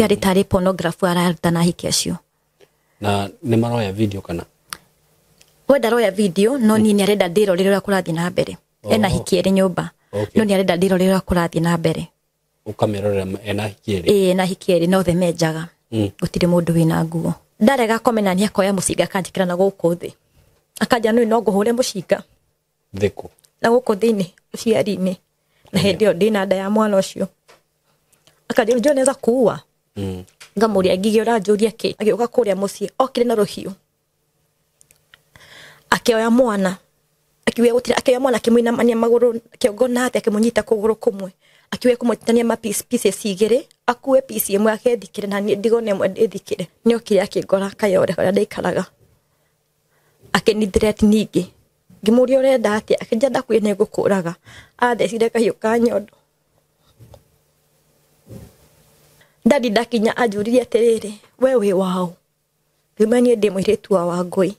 Yari tari pornography araruta na ahiki acio. Na nĩ maroya video kana? Wenda roya video no ni arenda ndirorere uria kurathi na mbere. Ena ahiki eri nyumba. No ni arenda ndirorere uria kurathi na mbere. Ukamerorera ena ahiki eri? Ena ahiki eri no the mejaga. Gutire mundu wina nguo. Ndarega komena ni akoya Mushinga akanjikira na guku thi. Akaja no nguhure Mushinga. Thiku. Na guku thini uciari-ini. Na hindi yo ndina nda ya mwana ucio. Akaja njo neza kuua. Ngamuria ngige uranjuria ki. Agioka kuria mucii okire na ruhiu. Akioya mwana. Akiwe gutira akioya mwana akimuinamania maguru akiongona ati akimunyita kuguru kumwe. Akiwe kumutania ma pieces igire akuwe piece imwe akethikire na ndigone imwe ndithikire. Ni okire akingora kayore hora ndaikaraga. Akenithire ati ningi. Ngimuria urenda ati akija ndakuye ne gukuraga. Athecire kahiu ka nyondo. Ndadi ndakinya anjuririe atiriri we wi wao. Ngimanie ndi muiritu wa Wangui.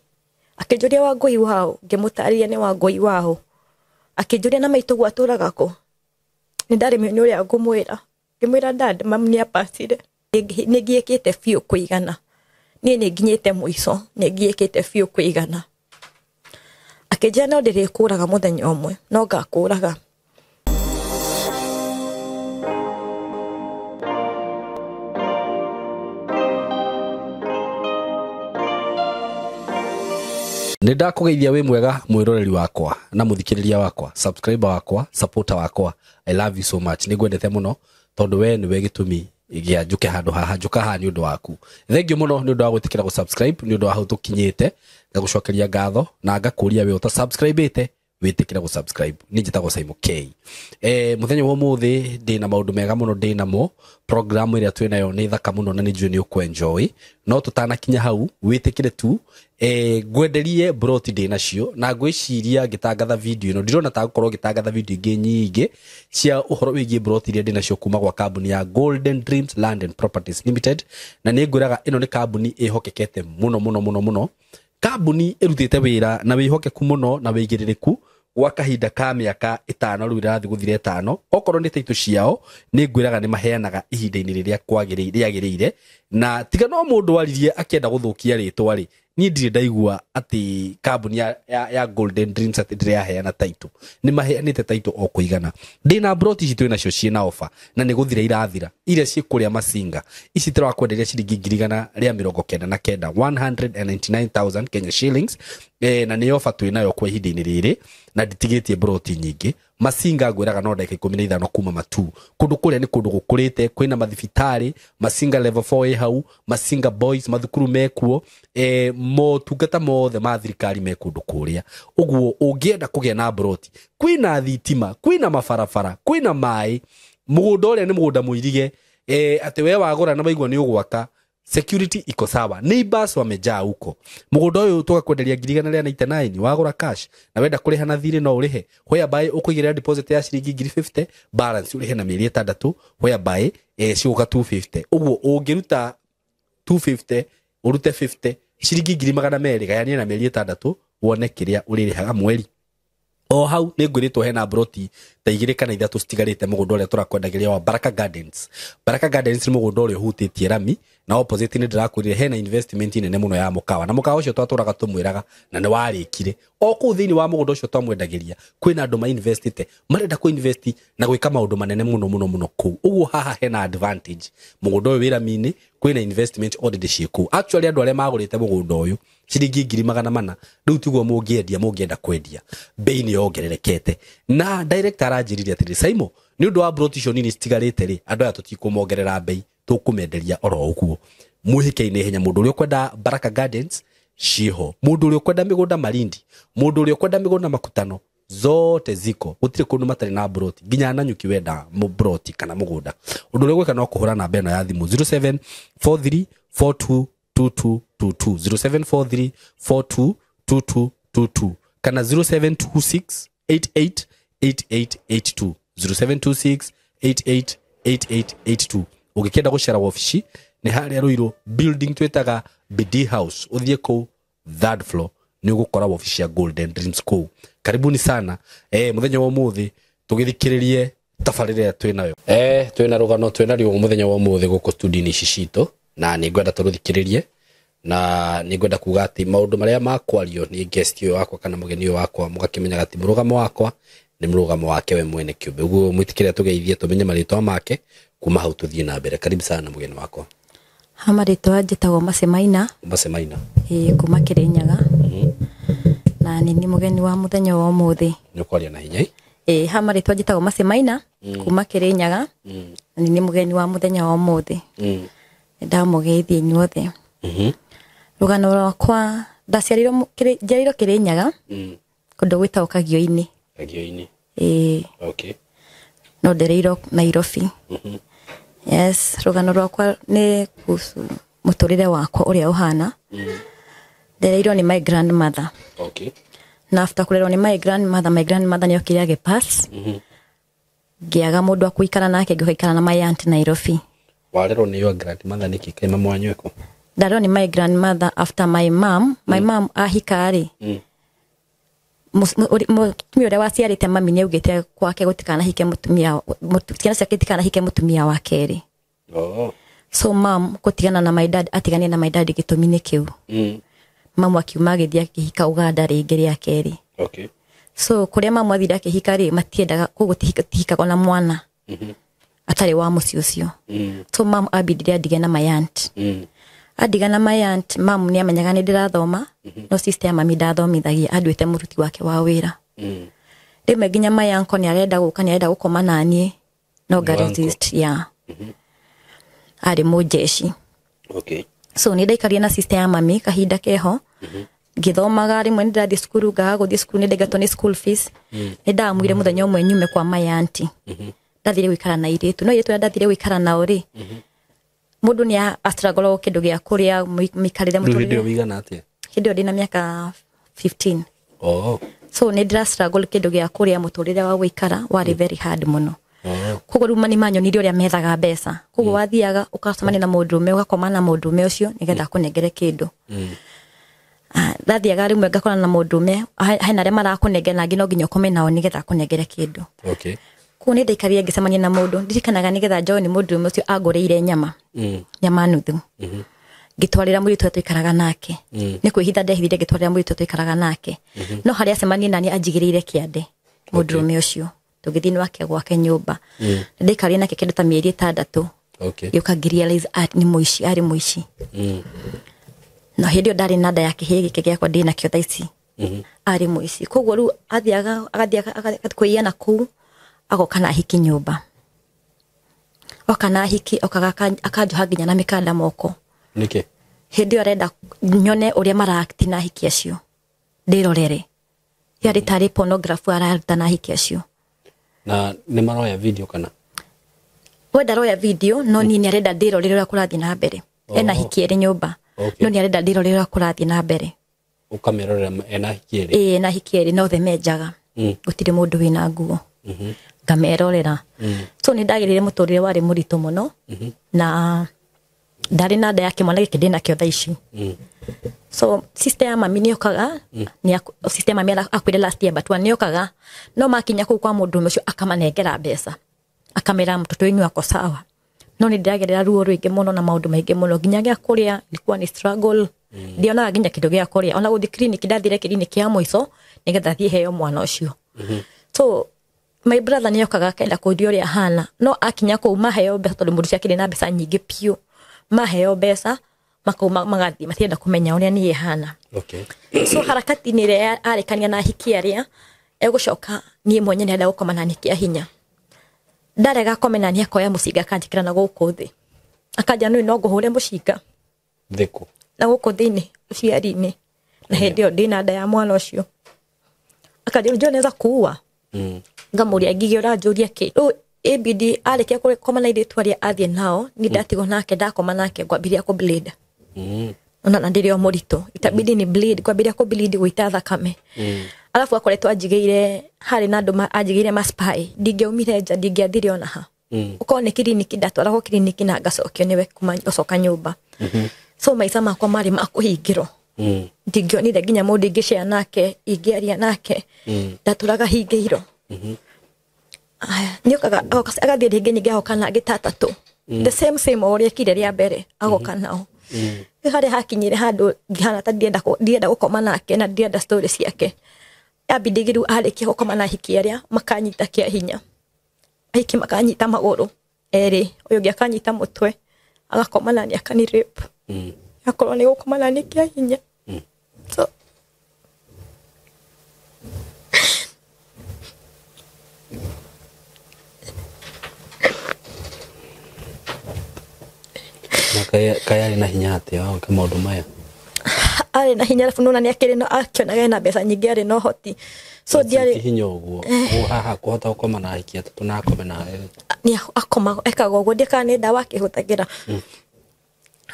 Akinjuria Wangui wao ngimutariria ni Wangui wao. Akinjuria na maitu gwaturaga ko. Ni ndari menyo ria ngumwira. Ngimwira dad mam ni apasire. Ni ngiekite fiu kuigana. Ni nginyite muico ni ngiekite fiu kuigana. Akinjia no ndirikuraga muthenya umwe no ngakuraga. Nenda kugeithia we mwega mwiroreri wakwa na muthikiriria wakwa, subscriber wakwa, supporter wakwa. I love you so much. Nigwendete muno tondu we ni we gitumi gia njuke handu haha njuka ha ni undu waku. Thengiu muno ni undu wa gwitikira gu subscribe ni undu wa hau tukinyite ngagucokeria ngatho na ngakuria we uta subscribe ite witikira gu subscribe. Ni njitagwo SYMO K. Muthenya wa muthi ndina maundu mega muno ndina mo program iria twinayo ni thaka muno na ni njui ni ukwenjoy no tutanakinya hau witikire tu gwenderie broti ndina cio na ngwiciria ngitangatha video ino ndirona ta gukorwo ngitangatha video ingi nyingi cia uhoro wigie broti iria ndina cio kuma gwa kambuni ya Golden Dreams Land and Properties Limited na ni ngwiraga ino ni kambuni ihokekete muno kambuni irutite wira na wihokeku muno na wigiririku gwa kahinda ka miaka 5 riu irathi guthire 5 okorwo ni taitu ciao ni ngwiraga ni maheanaga ihinda-ini riria kwagiriire na tiga no mundu waririe akienda guthukia ritwa ri ni ndire ndaigua ati kambuni ya Golden Dreams ati ndire yaheana taitu ni maheanite taitu o kuigana ndina broti citu ina cio ciena offer na ni guthira irathira iria cikuria Mushinga ici tira kwenderia ciringi 199 199,000 Kenya shillings na ni offer tu inayo kwa ihinda-ini riri na nditigitie broti nyingi Mushinga ngwiraga no ndeka 15 kuma matu kundu kuria ni kundu gukurite kwina mathibitari Mushinga level 4 hau Mushinga boys mathukuru mekuo motungata mothe ma thirikari me kundu kuria uguo ungienda kugia na broti kwina thitima kwina mafarafara kwina mai mugunda uria ni mugunda muirige ati we wagura na maigwa ni ugwaka security iko sawa neighbors wamejaa huko mugunda uyu tukakwenderia 199 wagura cash na wenda kuriha na thiri no urihe whereby ukuigira deposit ya shilingi 50 balance urihe na mieri 6 whereby cioka 250 uguo ungiruta 250 urute 50 shilingi 200 gayania na mieri 6 wone kiria uririhaga mweri o hau ni ngwiritwo hena broti ta 2 kana 3 citigarite mugunda uria turakwendagiria wa Baraka Gardens ni mugunda uria hutitie rami na opposite ni ndirakwirire hena investment nene muno ya mukawa na mukawa ucio twaturaga tumwiraga na ni warikire o ku thini wa mugunda ucio twamwendagiria kwina andu ma investite marenda ku invest na gwika maundu manene muno ku uguo haha hena advantage mugunda uyu wira mini kwina investment already ciku actually andu aria magurite mugunda uyu ciringi 400 riu tiguo mungienda kwendia bei ni yongererekete na director aranjiriria ati SYMO ni undu wa broti cio nini citigarite ri andu aya tutikumongerera bei tukumenderia oro uguo muhike-ini henya mundu uria kwenda Baraka Gardens ciho mundu uria kwenda migunda Malindi mundu uria kwenda migunda Makutano zote ziko gutire kundu matari na broti ginya na nyuki wenda mu broti kana mugunda undu uria gwika no kuhura na beno ya thimu 0743422222 0743422222 kana 0726888882 0726888882 ugikenda gushara wafici ni haria Ruiru building twetaga BD house uthie ku third floor ni ugukora wafici ya Golden Dreams School. Karibuni sana muthenya wa muthi tugithikiririe tabarire twinayo twina rugano twina rio muthenya wa muthe guko studio ni cicito na ni ngwenda turuthikiririe na ni ngwenda kuga ati maundu maria makwario ni guest yo wakwa kana mugeni yo wakwa mugakimenya gati murugamo wakwa ni murugamo wake we mwene kiumbe uguo mwitikiria tugeithie tumenye maritwa make kuma hau tuthie na mbere. Karibu sana mugeni wakwa. Hamaritwa njitagwo Masemaina kuma Kirinyaga na ni mugeni wa muthenya wa muthe ni kwaria na hinya hamaritwa njitagwo Masemaina kuma Kirinyaga na ni mugeni wa muthenya wa muthe ndamugeithie inyuothe rugano rwakwa ndaciarirwo Kirinyaga kundu gwitagwo Kagio-ini okay no ndereirwo Nairobi yes rugano rwakwa ni kuhusu muturire wakwa uria uhana ndereirwo ni my grandmother okay na after kurerwo ni my grandmother ni okire age pass giaga mundu akuikara nake ngikara na my aunt Nairobi. Warerwo ni your grandmother niki kaima mwanyweko? Ndarwo ni my grandmother after my mom ahikari mutumia uria waciarite mami ni augite kwake gutikana hike mutumia ciana ciake itikana hike mutumia wa keri. So mom gutigana na my dad atigania na my dad gitumi ni kiu mamu akiuma agithia kihika Uganda ringi ria keri. Okay. So kuria mamu athira kihika ri matiendaga kugutihika na mwana atari wa muci ucio. So mamu abidire adige na my aunt adiga na my aunt mamu ni amenyaga ni ndirathoma no sister ya mami ndathomithagia anduite muruti wake wa wira rimwe nginya my uncle ni arenda gukoma nanie no resist ari mujeshi. Okay. So ni ndaikaria na sister ya mami kahinda keho ngithomaga rimwe ndathi cukuru guthi cukuru ni ndaigatwo ni school fees ni ndamwire muthenya umwe nyume kwa my aunt ndathire gwikara na iritu no iritu ndathire gwikara nao ri mundu ni astragolo kindu gia kuria mikarire muturire ndio wigana atia kindu ndina miaka 15 so ni ndira struggle kindu gia kuria muturire wa gwikara wari very hard muno kugo ruma ni manyonire uria methaga mbeca kugo wathiaga ukacemania na mundume ugakoma na mundume ucio nigetha kunengere kindu ndathiaga rimwe ngakora na mundume haina ria marakunengera na ngino nginya ukome nao nigetha kunengere kindu. Okay. Kuni ndaikaria ngicemania na mundu ndirikanaga nigetha John mundume ucio agureire nyama nuthu ngitwarira muritu twikaraga nake ni kwihitha ndehithire ngitwarira muritu twikaraga nake no haria acemania nani anjigiriire kiande mundume ucio tugithini wake gwake nyumba ndaikaria nake kindu ta mieri 6 yukagirealize ni muici ari muici no hindi ndari nada yake higi giakwa ndina kio thaici ari muici koguo ru athiaga kuiana ku agokana ahiki nyumba okana ahiki akajuha nginya na mikanda moko niki hindi arenda nyone uria maraakti na ahiki acio ndirorere yari tari pornography araruta na ahiki acio na ni maroya video kana wenda roya video no ni arenda ndirorere uria kurathi na mbere ena ahiki eri nyumba no ni arenda ndirorere uria kurathi na mbere ukamerorera ena ahiki eri na ahiki eri no themenjaga gutire mundu wina nguo ngamerorera so ni ndagirire muturire wari muritu muno na ndari na nda yake mwana gikindina kio thaici so sister ya mami ni Okaga ni sister mami akwire last year but ni Okaga no makinya ku kwa mundu ucio akamanengera mbeca akamera mtoto wenyu wako sawa no ni ndagirira ruo rwingi muno na maundu maingi muno nginya gya kuria ilikuwa ni struggle ndiona nginya kindu gya kuria ona guthi clinic ndathire clinic ya moico nigetha thie heo mwana ucio so my brother ni Okaga kaenda kuthio ria hana no akinya ku maheo mbeca tondu mundu ciakire na mbeca nyingi piu maheo mbeca makoma magathi matienda kumenya uria ni hana. Okay. So harakati ni ria arekania na ahiki aria egucoka ni mwenye ni nda gukoma na nikia hinya ndarega komena ni akoya mucinga kanjikira na guku thi akaja no nguhure mucinga thiku na guku thini uciari-ini na hindi ndina nda ya mwana ucio akaja njoneza kuua ngamuria ngigira njuria ki ABD arikia koma na iritu aria athie nao ni ndatigo nake ndakoma nake ngwambiria ku bleed ona ndirio murito itabidi ni bleed ngwambiria ku bleed guita thakame alafu akoretwo anjigeire hari na andu anjigeire maspy ndingeumire nja ndingeathire ona ha uko ni clinic ndatwara clinic na ngacokio niwe kuma ngocoka nyumba so maica makwa mari makuhingiro ndingionire nginya mundu ingishare nake ingiaria nake ndaturaga hingiro aya ni Okaga agathie ringi nyingi agoka na ngita Atatu the same SYMO uri kire ria mbere agoka nao hari hakinyire handu ngihana ta ndienda gukoma nake na ndienda story ciake abidigiru ariki gukoma na Ahiki aria Makanyiita kia hinya Ahiki Makanyiita maguru eri uyu giakanyita mutwe agakoma na ni akani rape akorwo ni gukoma na ni kia hinya so kaya na hinya ate wa ka maundu maya ari na hinya fununa ni akiri no akionaga na mbeca nyingi ari no hoti so diari hinya uguo haha kuhota gukoma na Ahiki Atatu na akome na ni akoma ekaga uguo ndikane ndawa akihutagira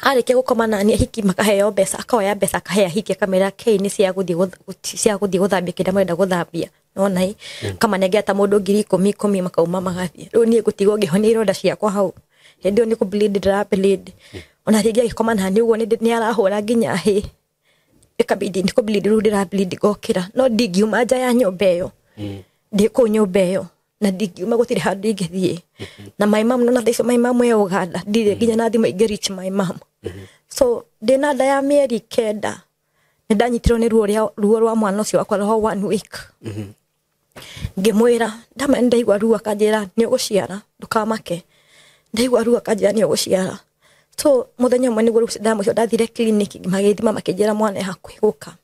ari ke gukoma na ni Ahiki makaheo mbeca akoya mbeca akahea Ahiki akamera kei ni cia guthie guthambia kinda mwenda guthambia nona hi kama negeta mundu 10,000 makauma magathie riu ni gutigwo ngihonia ironda ciakwa hau hendio ni ku bleed ona ringi agikoma na ni uguo ni arahura nginya hi ikabidi ni ku bleed ru ndira bleed gokira no ndingiuma nja ya nyumba iyo ndi ku nyumba iyo na ndingiuma gutire handu ingithie na my mom no na thaicio my mom e Uganda ndire nginya na thimu ingirich my mom so ndina nda ya mieri 9 ni ndanyitirwo ni ruo rwa mwana ucio wakwa roho 1 week ngimwira ndaigua ruo akanjira ni uguciara ndukamake ndaigua ruo akanjira ni uguciara so muthenya mwe niguo ndamucio ndathire clinic magithima makinjira mwana hakuhi guka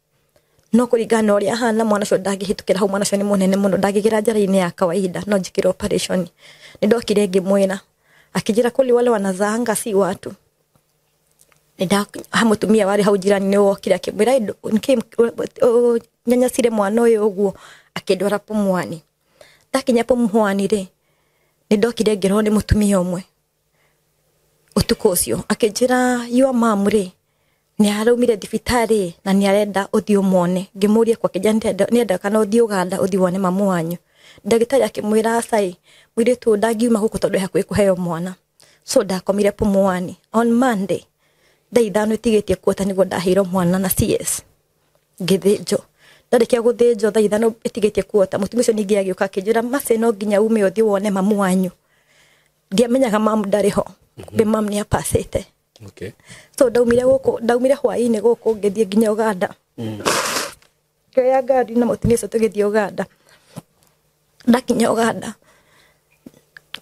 no kuringana uria hana mwana ucio ndagihitukira hau mwana ucio ni munene muno ndagigira njara-ini ya kawaida no njikira operation ni ndokire ngimwira akinjira kuli wale wanazanga si watu nda hamutumia wari hau jirani ni wokira akimwira nyanya sire mwana uyu uguo akindwara pumwani ndakinya pumwani ri ni ndokire ngiro ni mutumia umwe utuko ucio akinjira your mom ri ni araumire thibitari na ni arenda uthio muone ngimurie kwa kijana ni enda kana uthio Uganda uthio wone mamu wanyu ndagitari akimwira sai mwire tu ndagiuma huko tondu hakuhi kuheo mwana so ndakomire pumwani on Monday ndaithano itigitie kuota niguo ndahiro mwana na CS ngithinjo ndarikia guthinjo ndaithano itigitie kuota mutumia ucio ningi agioka akinjira mase no nginya ume uthio wone mamu wanyu ngiamenyaga mamu ndariho be mamu ni apasite okay so ndaumire hwaini guku ngithie nginya Uganda kaya ngari na mutumia ucio tugithie Uganda ndakinya Uganda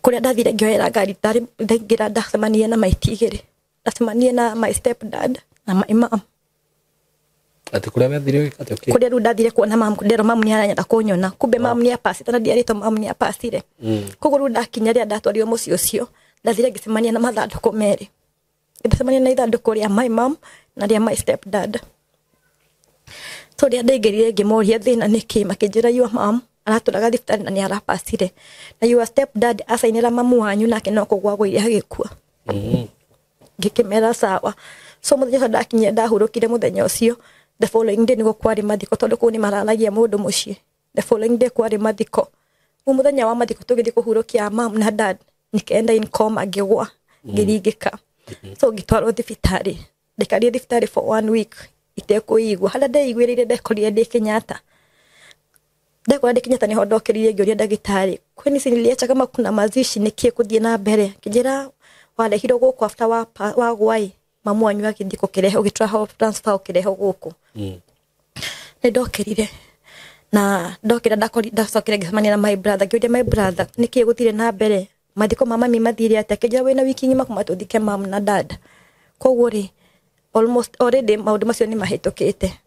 kuria ndathire ngioera ngari tari ndaingira ndacemania na maitigiri ndacemania na my step dad na my mom ati kuria wathire gikate okay kuria ndathire kuona mom ndero mom ni aranyenda kunyona kumbe mom ni apasite na ndiarito mom ni apasire kuguru ndakinya ria ndatwario mucio ucio ndathire ngicemania na mathanduku meri ngicemania na ithanduku ria my mom na ria my step dad so ria ndaigirire ngimoria thina niki makinjira your mom araturaga thibitari na ni arapasire na your step dad asainira mamu wanyu nake no kugwagwire agikua ngikimera sawa so muthenya ndakinya ndahurukire muthenya ucio the following day niguo kwari mathiko tondu kuni mararagia mundu mucii the following day kwari mathiko muthenya wa mathiko tugithie kuhurukia mom na dad nikenda in coma ngigwa ngiringika so ngitwarwo thibitari ndikarie thibitari for 1 week itekuigwa hala ndaiguirire ndekorire ndi Kenyatta ndekora ndi Kenyatta ni hodokeririe ngioria ndagitari kwani siniliacha kama kuna mazishi nikie kuthie na mbere kijira walehiro guku after wa gwai mamu wanyu akithiko kirehe ugitraho transfer ukireho guku ni ndokerire na ndokira ndacokire ngisemania na my brother ngioria my brother nikie guthire na mbere mathiko mama mi mathire ate kijira wina wiki ngima kumatuthike mam na dad koguo ri almost already maundu macio ni mahitukite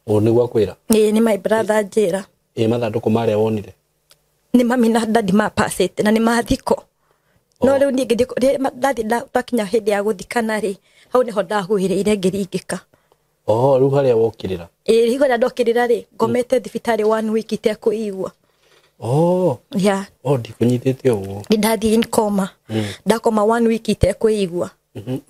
ni gwakwira ni my brother njira mathanduku maria wonire ni mami na dad mapasite na ni mathiko no riu ni ngithiko ndathi ndakinya hindi ya guthikana ri hau niho ndahuhirire ngiringika riu haria wokirira riu ndokirira ri ngomete thibitari 1 week itekuigwa yeah ndikunyitite uguo ndathi in coma ndakoma 1 week itekuigwa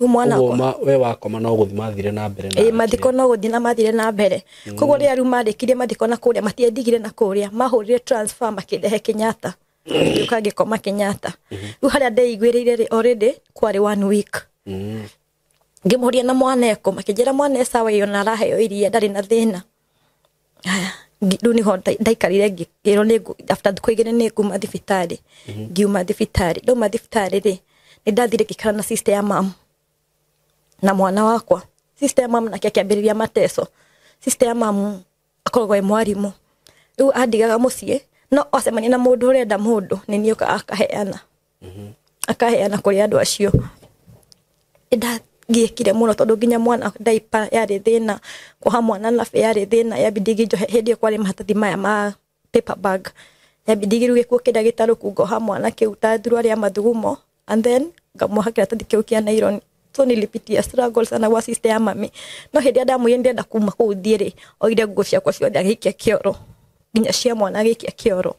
umwana we wakoma no guthi mathire na mbere na mathiko no guthi na mathire na mbere koguo ria riu marikire mathiko na kuria matiendigire na kuria mahurire transfer makirehe Kenyatta ukagikoma Kenyatta riu haria ndaiguirire already kwari 1 week ngimuria na mwana eko makinjira mwana sawa iyo na raheo iria ndari na thina Riu niho ndaikarire ngiro ni after kuigire ni nguma thibitari ngiuma thibitari ndauma thibitari ri ni ndathire ngikara na sister ya mam na mwana wakwa. Sister ya mam nake akiambiriria mateso. Sister ya mam akoragwo e mwarimu. Riu andigaga mucii no acemania na mundu urenda mundu ni ni akaheana akaheana kuri andu acio. Giekire muno tondu nginya mwana diaper yari thina kuha mwana na fe yari thina ya bidigi jo hedi kwari mahatathi maya ma paper bag ya bidigi ruge ku kida gitaru kugo ha mwana ke utadru ari amathugumo and then ngamuhakira tathi ke ukia nairon. So nilipitia struggle sana wa sister ya mami no hedi adamu yende nda kuma ku thiire o ire nguo ciakwa ciothe agikia kioro nginya cia mwana agikia kioro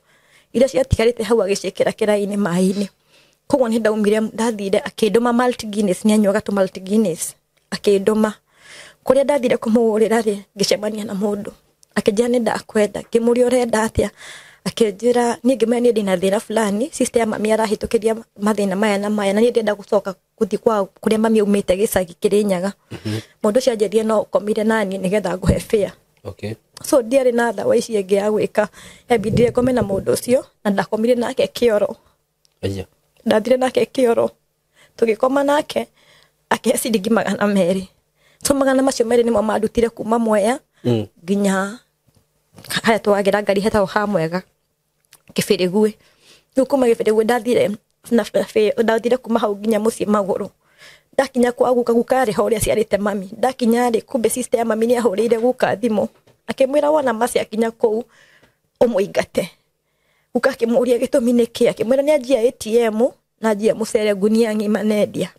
ira cia tigarite hau agicekera kiraini mai-ini. Koguo ni ndaumire ndathire akinduma malt Guinness ni anywaga to malt Guinness akinduma kuria ndathire kumugurira ri ngicemania na mundu akijia ni ndakwenda kimurio renda atia akijira ni ngimeni ndina thira fulani sister ya mami arahitukiria mathina maya na maya na ni ndenda gucoka kuthi kwa kuria mami umite gicagi kirinyaga mundu cia njerie no komire nani nigetha nguhe fare. Okay. So ndiari na tha waici enge ya gwika ebidire kome na mundu ucio na ndakomire nake kioro. Aya. Ndathire nake kioro tugikoma nake akehe ciringi 200. So 200 macio meri nimo mandutire kuma Mwea nginya haya twagira ngari hetao ha Mwega Kibirigue. Riu kuma Kibirigue ndathire na ndathire kuma hau nginya mucii maguru. Ndakinya kwa guka ri horia ciarite mami ndakinya ri kumbe sister ya mami ni ahurire guka thimu akimwira wona maci akinya kou umuingate ukakimuria gitumi niki akimwira ni ajia ATM na ajia mucere gunia ngima nendia.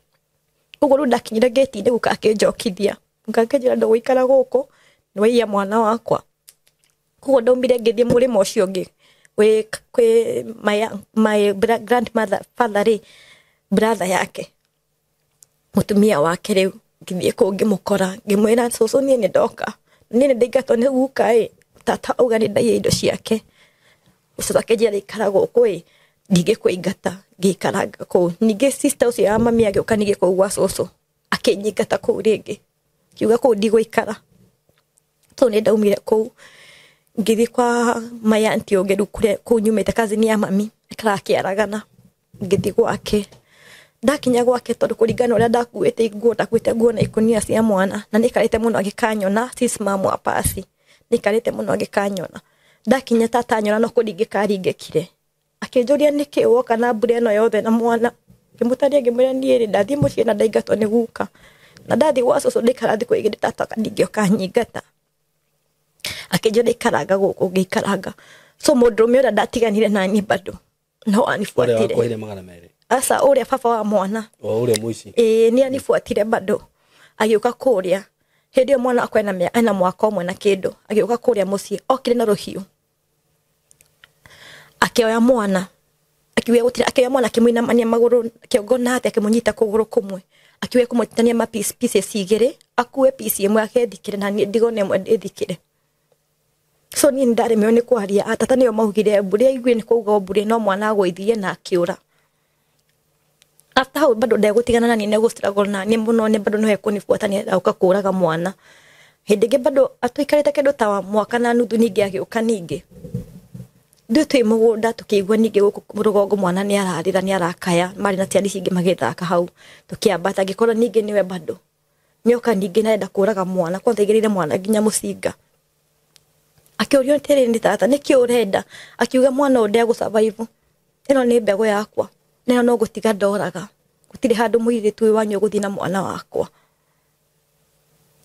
Koguo ru ndakinyire gate inde guka akinjokithia ngakejira ndo guikara guku ni waiya mwana wakwa. Koguo ndaumire ngithie murimo ucio ngi we kwe my grandmother father brother yake mutumia wake riu ngithie ku ngimukora ngimwira cucu ni ndoka ni ndigato ni guka tata auga ni ndaiye indo ciake ucio akejira ikara guku ndigikuingata ngikaranga ku ninge sister ucio ya mami agioka nige ku gwa cucu akinyingata ku ringi kiuga ku ndigũikara. So ni ndaumire ku ngithi kwa my auntie ungeru kure kunyumite kazini ya mami ikarakiaragana ngithi gwake. Ndakinya gwake tondu kuringana uria ndakuite nguo na ikunia cia mwana na nikarite muno agikanyona SYMO apasi nikarite muno agikanyona. Ndakinya tata nyona no kuringikaringekire akinjuria niki woka na mbura eno yothe na mwana ngimutaria ngimwira niiri ndathie mucii na ndaigatwo ni guka na ndathi gwa cucu ndikarathi kuigire tata kandingioka nyingata akinjuria ikaranga guku ngikaranga. So mundurume uria ndatiganire nani bado no anifuatire asa uria baba wa mwana uria muici ni anifuatire bado agioka kuria hindi mwana akwena ana mwaka umwe na kindu agioka kuria mucii okire na ruhiu akioya mwana akiwe gutira akioya mwana kimuinamania maguru kiongona ati akimunyita kuguru kumwe akiwe kumutania ma pieces igire akuwe piece imwe akethikire na ndigone imwe ndithikire. So ni ndare meone kwaria atata niyo mahugire mburi igwe ni kuuga mburi no mwana agwithie na akiura. After how bado ndagutigana na nine struggle na ni muno ni bado no ekunifuatania auka kuraga mwana hindige bado atuikarite kindu ta mwaka na nuthu ningi agioka ningi ndu twi mugunda tukigwa ningi guku rugongo mwana ni ararira ni arakaya mari na tiari cingi magithaka hau tukiambata ngikora ningi niwe bado nyoka ningi naenda kuraga mwana kwa thigirire mwana nginya Mushinga akiorio tere ni tata niki urenda akiuga mwana onde go survive ino ni mbego yakwa neno no gutiga ndoraga gutire handu muire tuwe wanyu guthi na mwana wakwa.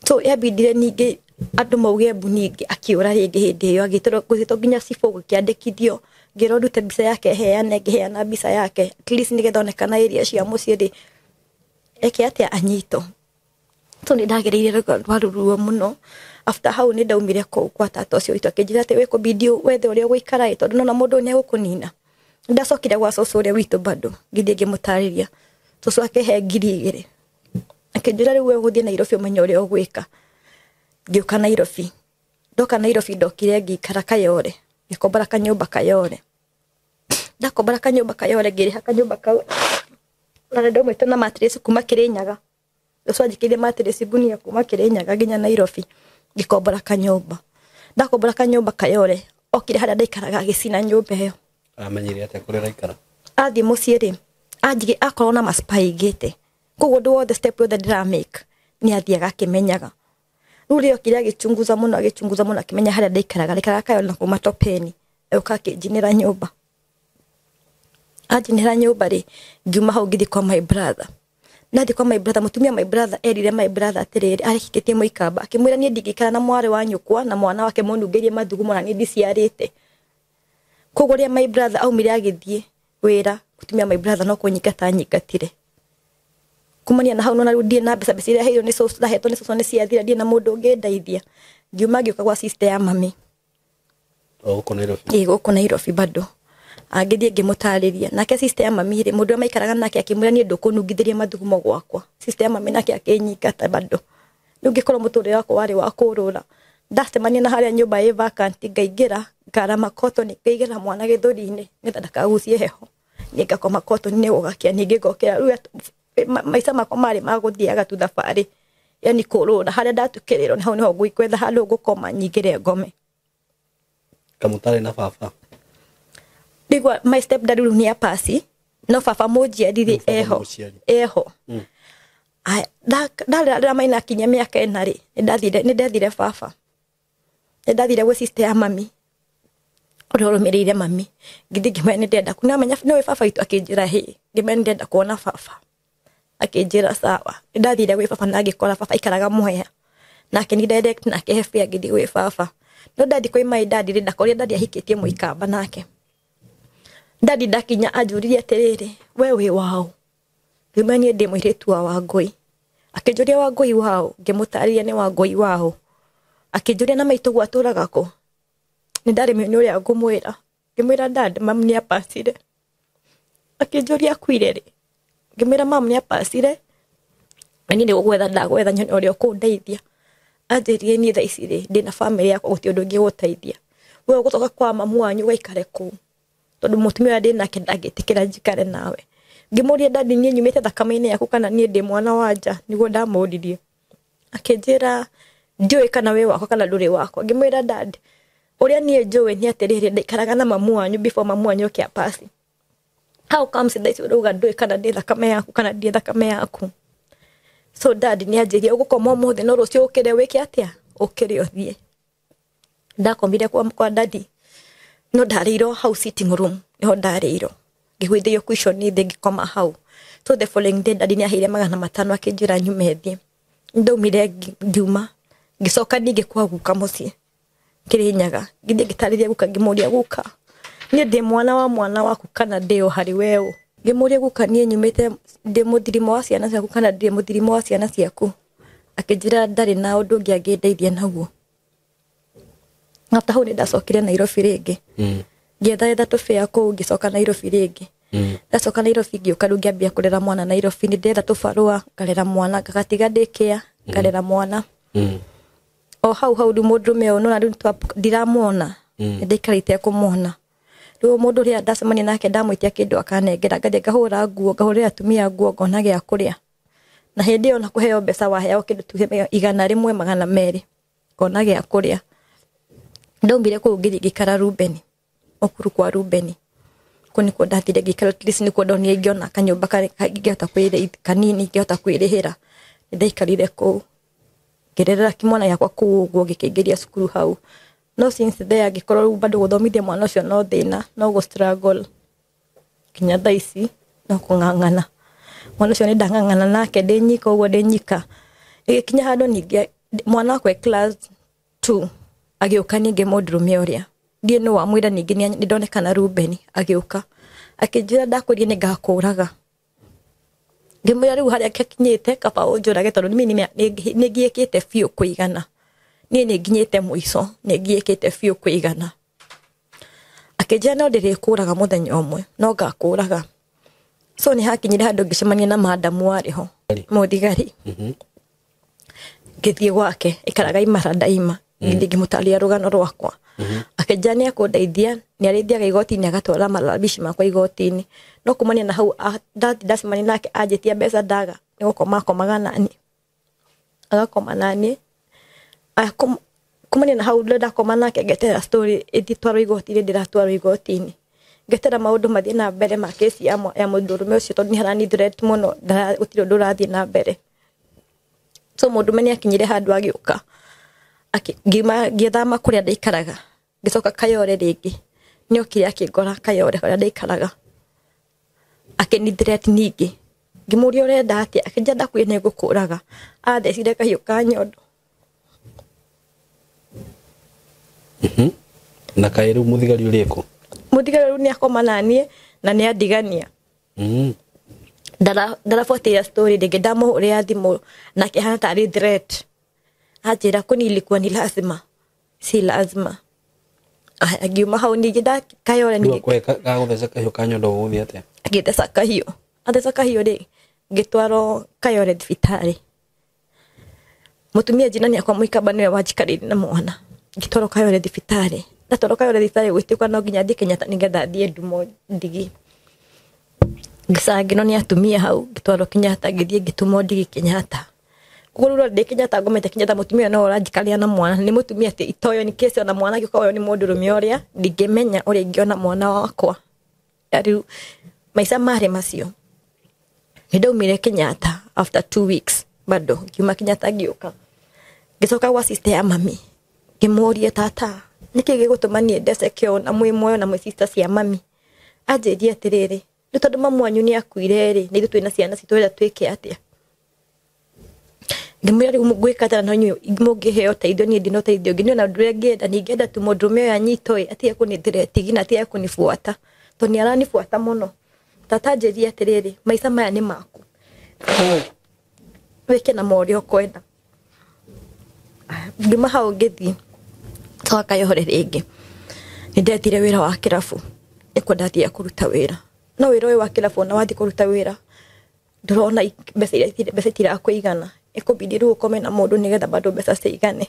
So yabidire ningi andu mauge buningi akiura ringi hindi iyo agitoro guzito nginya cifo gukiandikithio ngiro ndute mbica yake heana mbica yake at least nigethonekana area cia mucii ri eke atia anyito. So ni ndagereire rwaruruo muno. After how ni ndaumire kwa tata ucio itu akinjira ati weko video wethe uria guikara tondu no mundu ni gukunina. Ndacokire gwa cucu uria witu bado ngithie ngimutariria cucu akehe 2,000 akinjira riu we guthie Nairobi umenye uria ugwika. Ngioka Nairobi ndoka Nairobi ndokire ngikara Kayore ngikombora kanyumba Kayore ndakombora kanyumba Kayore ngiriha kanyumba kau na ndo mwita na mattress kuma Kirinyaga ucio ajikire mattress gunia kuma Kirinyaga nginya Nairobi ngikombora kanyumba ndakombora kanyumba kayore okire haria ndaikaraga gicina nyumba iyo amenyire ate kuri raikara athi mucii ri anjige akorwo na maspaigite koguo ndu wothe step yothe ndiramake ni athiaga akimenyaga ruri okire agichunguza muno akimenya haria ndaikaraga rikaraga kayo na kuma topeni euka kinjinira nyumba ajinira nyumba ri ngiuma hau ngithi kwa my brother nathi kwa my brother mutumia my brother erire my brother atiriri arikitie muikamba akimwira nie ndingikara na mwari wa nyukwa na mwana wake munungerie mathugumo na ni ndiciarite koguo ria my brother aumire agithie wira mutumia my brother no kunyikata nyikatire kumania na hau no narudie na mbeca becire heiro ni source ndahetwo ni source ni ciathira ndie na mundu ungendeithia ngiuma ngioka kwa sister ya mami uko Nairobi uko Nairobi bado agithie ngimutariria nake sister ya mami ri mundu amaikaraga nake akimwira nie ndukunungithiria mathugumo gwakwa sister ya mami nake akinyikata bado nungikorwo muturire wako wari wa kurura ndacemania na haria nyumba ĩ vacant ngaingira ngara makoto ni ngaigira mwana githuri-ini ngetha ndakagucie heho ninga makoto ni gugakia ningi ngokera riu maisa makwa mari maguthiaga tu thabari yani kurura haria ndatukiriro ni hau niho ngwetha handu ngukoma nyingire ngome kamutare na baba digwa my step dad ni apasi no baba munjiarire eho ai da maina kinya miaka enari ndathire baba ndathire gwe sister ya mami Ndimeroreire mami ngithi ngimenya ndenda kuna menya no baba itu akinjira hi ngimenya ndenda kuona baba akinjira sawa ndathire gwe baba na ngikora baba ikaraga muhea nake ni direct nake hefe ngithi gwe baba no ndathi koi my dad ri ndakoria ndathi ahikitie muikamba nake ndathi ndakinya anjuririe atiriri we wi wao ngimenya ndi muiritu wa ngui akinjuria wa ngui wao ngimutariria ni wa ngui wao akinjuria na maitu gwaturaga ko ni ndari menye uria ngumwira ngimwira dad mam ni apasire akinjuria kwire ri ngimwira mam ni apasire ani ni gugwetha ndagwetha nyone uria kundeithia anjirie ni tha ici ri ndina family yakwa guti undu ngiguteithia we gutoka kwa mamu wanyu gaikare ku tondu mutumia ndina kendagitikira njikare nawe ngimuria dad ni nyumite thakame-ini yaku kana ni ndi mwana wanja niguo ndamuririe akinjira ndiwe kana we wako kana nduri wako ngimwira dad uria nie njowe ni atiriri ndaikaraga na mamu wanyu before mamu wanyu kia pasi how comes that uruga ndiwe kana ndi thakame yaku kana ndi thakame yaku so dad ni anjirie ugukoma mothe no rucio ukire wiki atia ukire othie ndakomire kwa daddy no ndariro house sitting room niho ndariro ngigwithio kuisho ni thi ngikoma hau so the following day daddy ni ahire 500 akinjira nyumethie ndaumire ngiuma ngicoka ningi kwa guka mucii kirinyaga ngithi ngitariria guka ngimuria guka ni ndi mwana waku kana ndio hari weo ngimuria guka nie nyumite ndi muthirimo wa ciana ciaku kana ndi muthirimo wa ciana ciaku akinjira ndari na undu ngiangedeithia naguo ngata hau ni ndacokire Nairobi ringi ngietha tubia kuu ngicoka Nairobi ringi ndacoka Nairobi ngioka riu ngiambia kurera mwana Nairobi ni ndetha tubarua ngarera mwana ngagatiga ndikia ngarera mwana o hau ndi mundu meo no na riu ndiramwona ndikarite kumwona riu mundu ria ndacemania nake ndamwitia kindu akanengera ngathi ngahura nguo ngahurira atumia nguo ngona gia kuria na hindi iyo na kuheo mbeca waheo kindu tu 100 ngona gia kuria ndombire ku ngithi ngikara Rubeni okuru kwa Rubeni kuni ko ndathire ngikara at least niko ndonire ngiona kanyumba kangihota kwire kanini ngihota kwirihira ndaikarire ku ngirerera kimwana yakwa kuguo ngikingĩria cukuru hau no since there ngikorwo bado guthomithia mwana ucio no thina no go struggle kinya thaici no kung'ang'ana mwana ucio ni ndang'ang'ana nake ndinyika uguo ndinyika igikinya handu ningi mwana wakwa class 2 agiuka ningi mundurume uria ndie no wamwira ningi ni ndonekana Rubeni agiuka akinjira ndakurie ni ngakuraga ngimwira riu haria kinyite kaba unjurage tondu mimi ni ngiekite fiu kuigana ni nginyite muico ni ngiekite fiu kuigana akinjira no ndirikuraga muthenya umwe no ngakuraga so ni hakinyire handu ngicemania na madamu wariho muthigari ngithie gwake ikaraga imara daima ngimutaria rugano rwakwa akijani akundeithia ni areithia igoti-ini agatwara malabishi makwa igoti-ini no kumania na hau ndacemania nake anjitia mbeca ndaga ni gukoma nani agakoma nani kumania na hau ndakoma nake ngetera story ithitwarwo igoti-inĩ ndiratwarwo igoti-inĩ ngetera maundu mathie na mbere ma kesi ya mũndũrũme ũcio tondũ nĩ harani threat mũno gũtirĩ ũndũ ũrathiĩ na mbere so mũndũme nĩ akinyire handũ agĩũka ngĩthama kũrĩa ndaikaraga ngĩcoka Kayore rĩngĩ nĩ okire akĩngora Kayore kũrĩa ndaikaraga akĩni threat ningĩ ngĩmũria ũrenda atĩa akĩnja ndakwĩra nĩ ngũkũraga athecire kahiũ ka nyondo na Kairu muthigari ũrĩkũ muthigari nĩ akoma naniĩ na nĩ andigania ndarafuatia story rĩngĩ ndamũhũrĩra thimũ na kĩhana tarĩ threat anjĩra kuni ilikuwa ni lazima si lazima ngiuma hau ningĩ Kayore ningĩ gagũtheca kahiũ ka nyondo gũgũthiĩ atĩa agĩtheca kahiũ atheca kahiũ rĩ ngĩtwarwo Kayore thibitarĩ mutumia njina nĩ akwa mũikamba nĩwe wanjikarĩire na mwana ngĩtwarwo Kayore thibitarĩ ndatwarwo Kayore thibitarĩ gwĩtĩkwa no nginya thiĩ Kenyatta nĩgetha thiĩ ndumo ndigi ngĩcangĩrwo nĩ atumia hau ngĩtwarwo Kenyatta ngĩthiĩ ngĩtumwo ndigi Kenyatta kũgũrũrwo ndĩ Kenyatta ngomete Kenyatta mutumia no ũranjikarĩra na mwana nĩ mutumia atĩ itoyo nĩ kesi ona mwana gĩkorwo nĩ mũndũrũme ũrĩa ndingĩmenya ũrĩa ingĩona mwana wakwa rĩu maica marĩ macio nĩndaumire Kenyatta after 2 weeks bado ngiuma Kenyatta ngĩũka ngĩcoka gwa sister ya mami ngĩmũria tata nĩkĩ gĩgũtũma niĩ ndece kĩo na mwĩ moyo na mwĩ sister cia mami anjĩria atĩrĩrĩ nĩ tondũ mamu wanyu nĩ akuire rĩ nĩ twĩna ciana citũ wĩra twĩke atĩa ngĩmwĩra rĩu ngwĩka atĩa na nyũ mũngĩheo teithio niĩ ndino teithio ngĩ na ndũrĩa ngĩenda ningĩenda tu mũndũrũme ũyũ anyitwo atige kũnithĩre tigina atige kũnibuata tondũ nĩ aranibuata mũno tata anjĩria atĩrĩrĩ maica maya nĩ maku wĩke na morĩa ũkwenda ngĩuma hau ngĩthiĩ twa Kayore rĩngĩ nĩndetire wĩra wa kĩrabu nĩkuo ndathiĩ kũruta wĩra no wĩra ũyũ wa kĩrabu na wathiĩ kũruta wĩra ndũrona mbeca itirakũigana ikũbidi rĩu ũkome na mũndũ nĩgetha bado mbeca cigane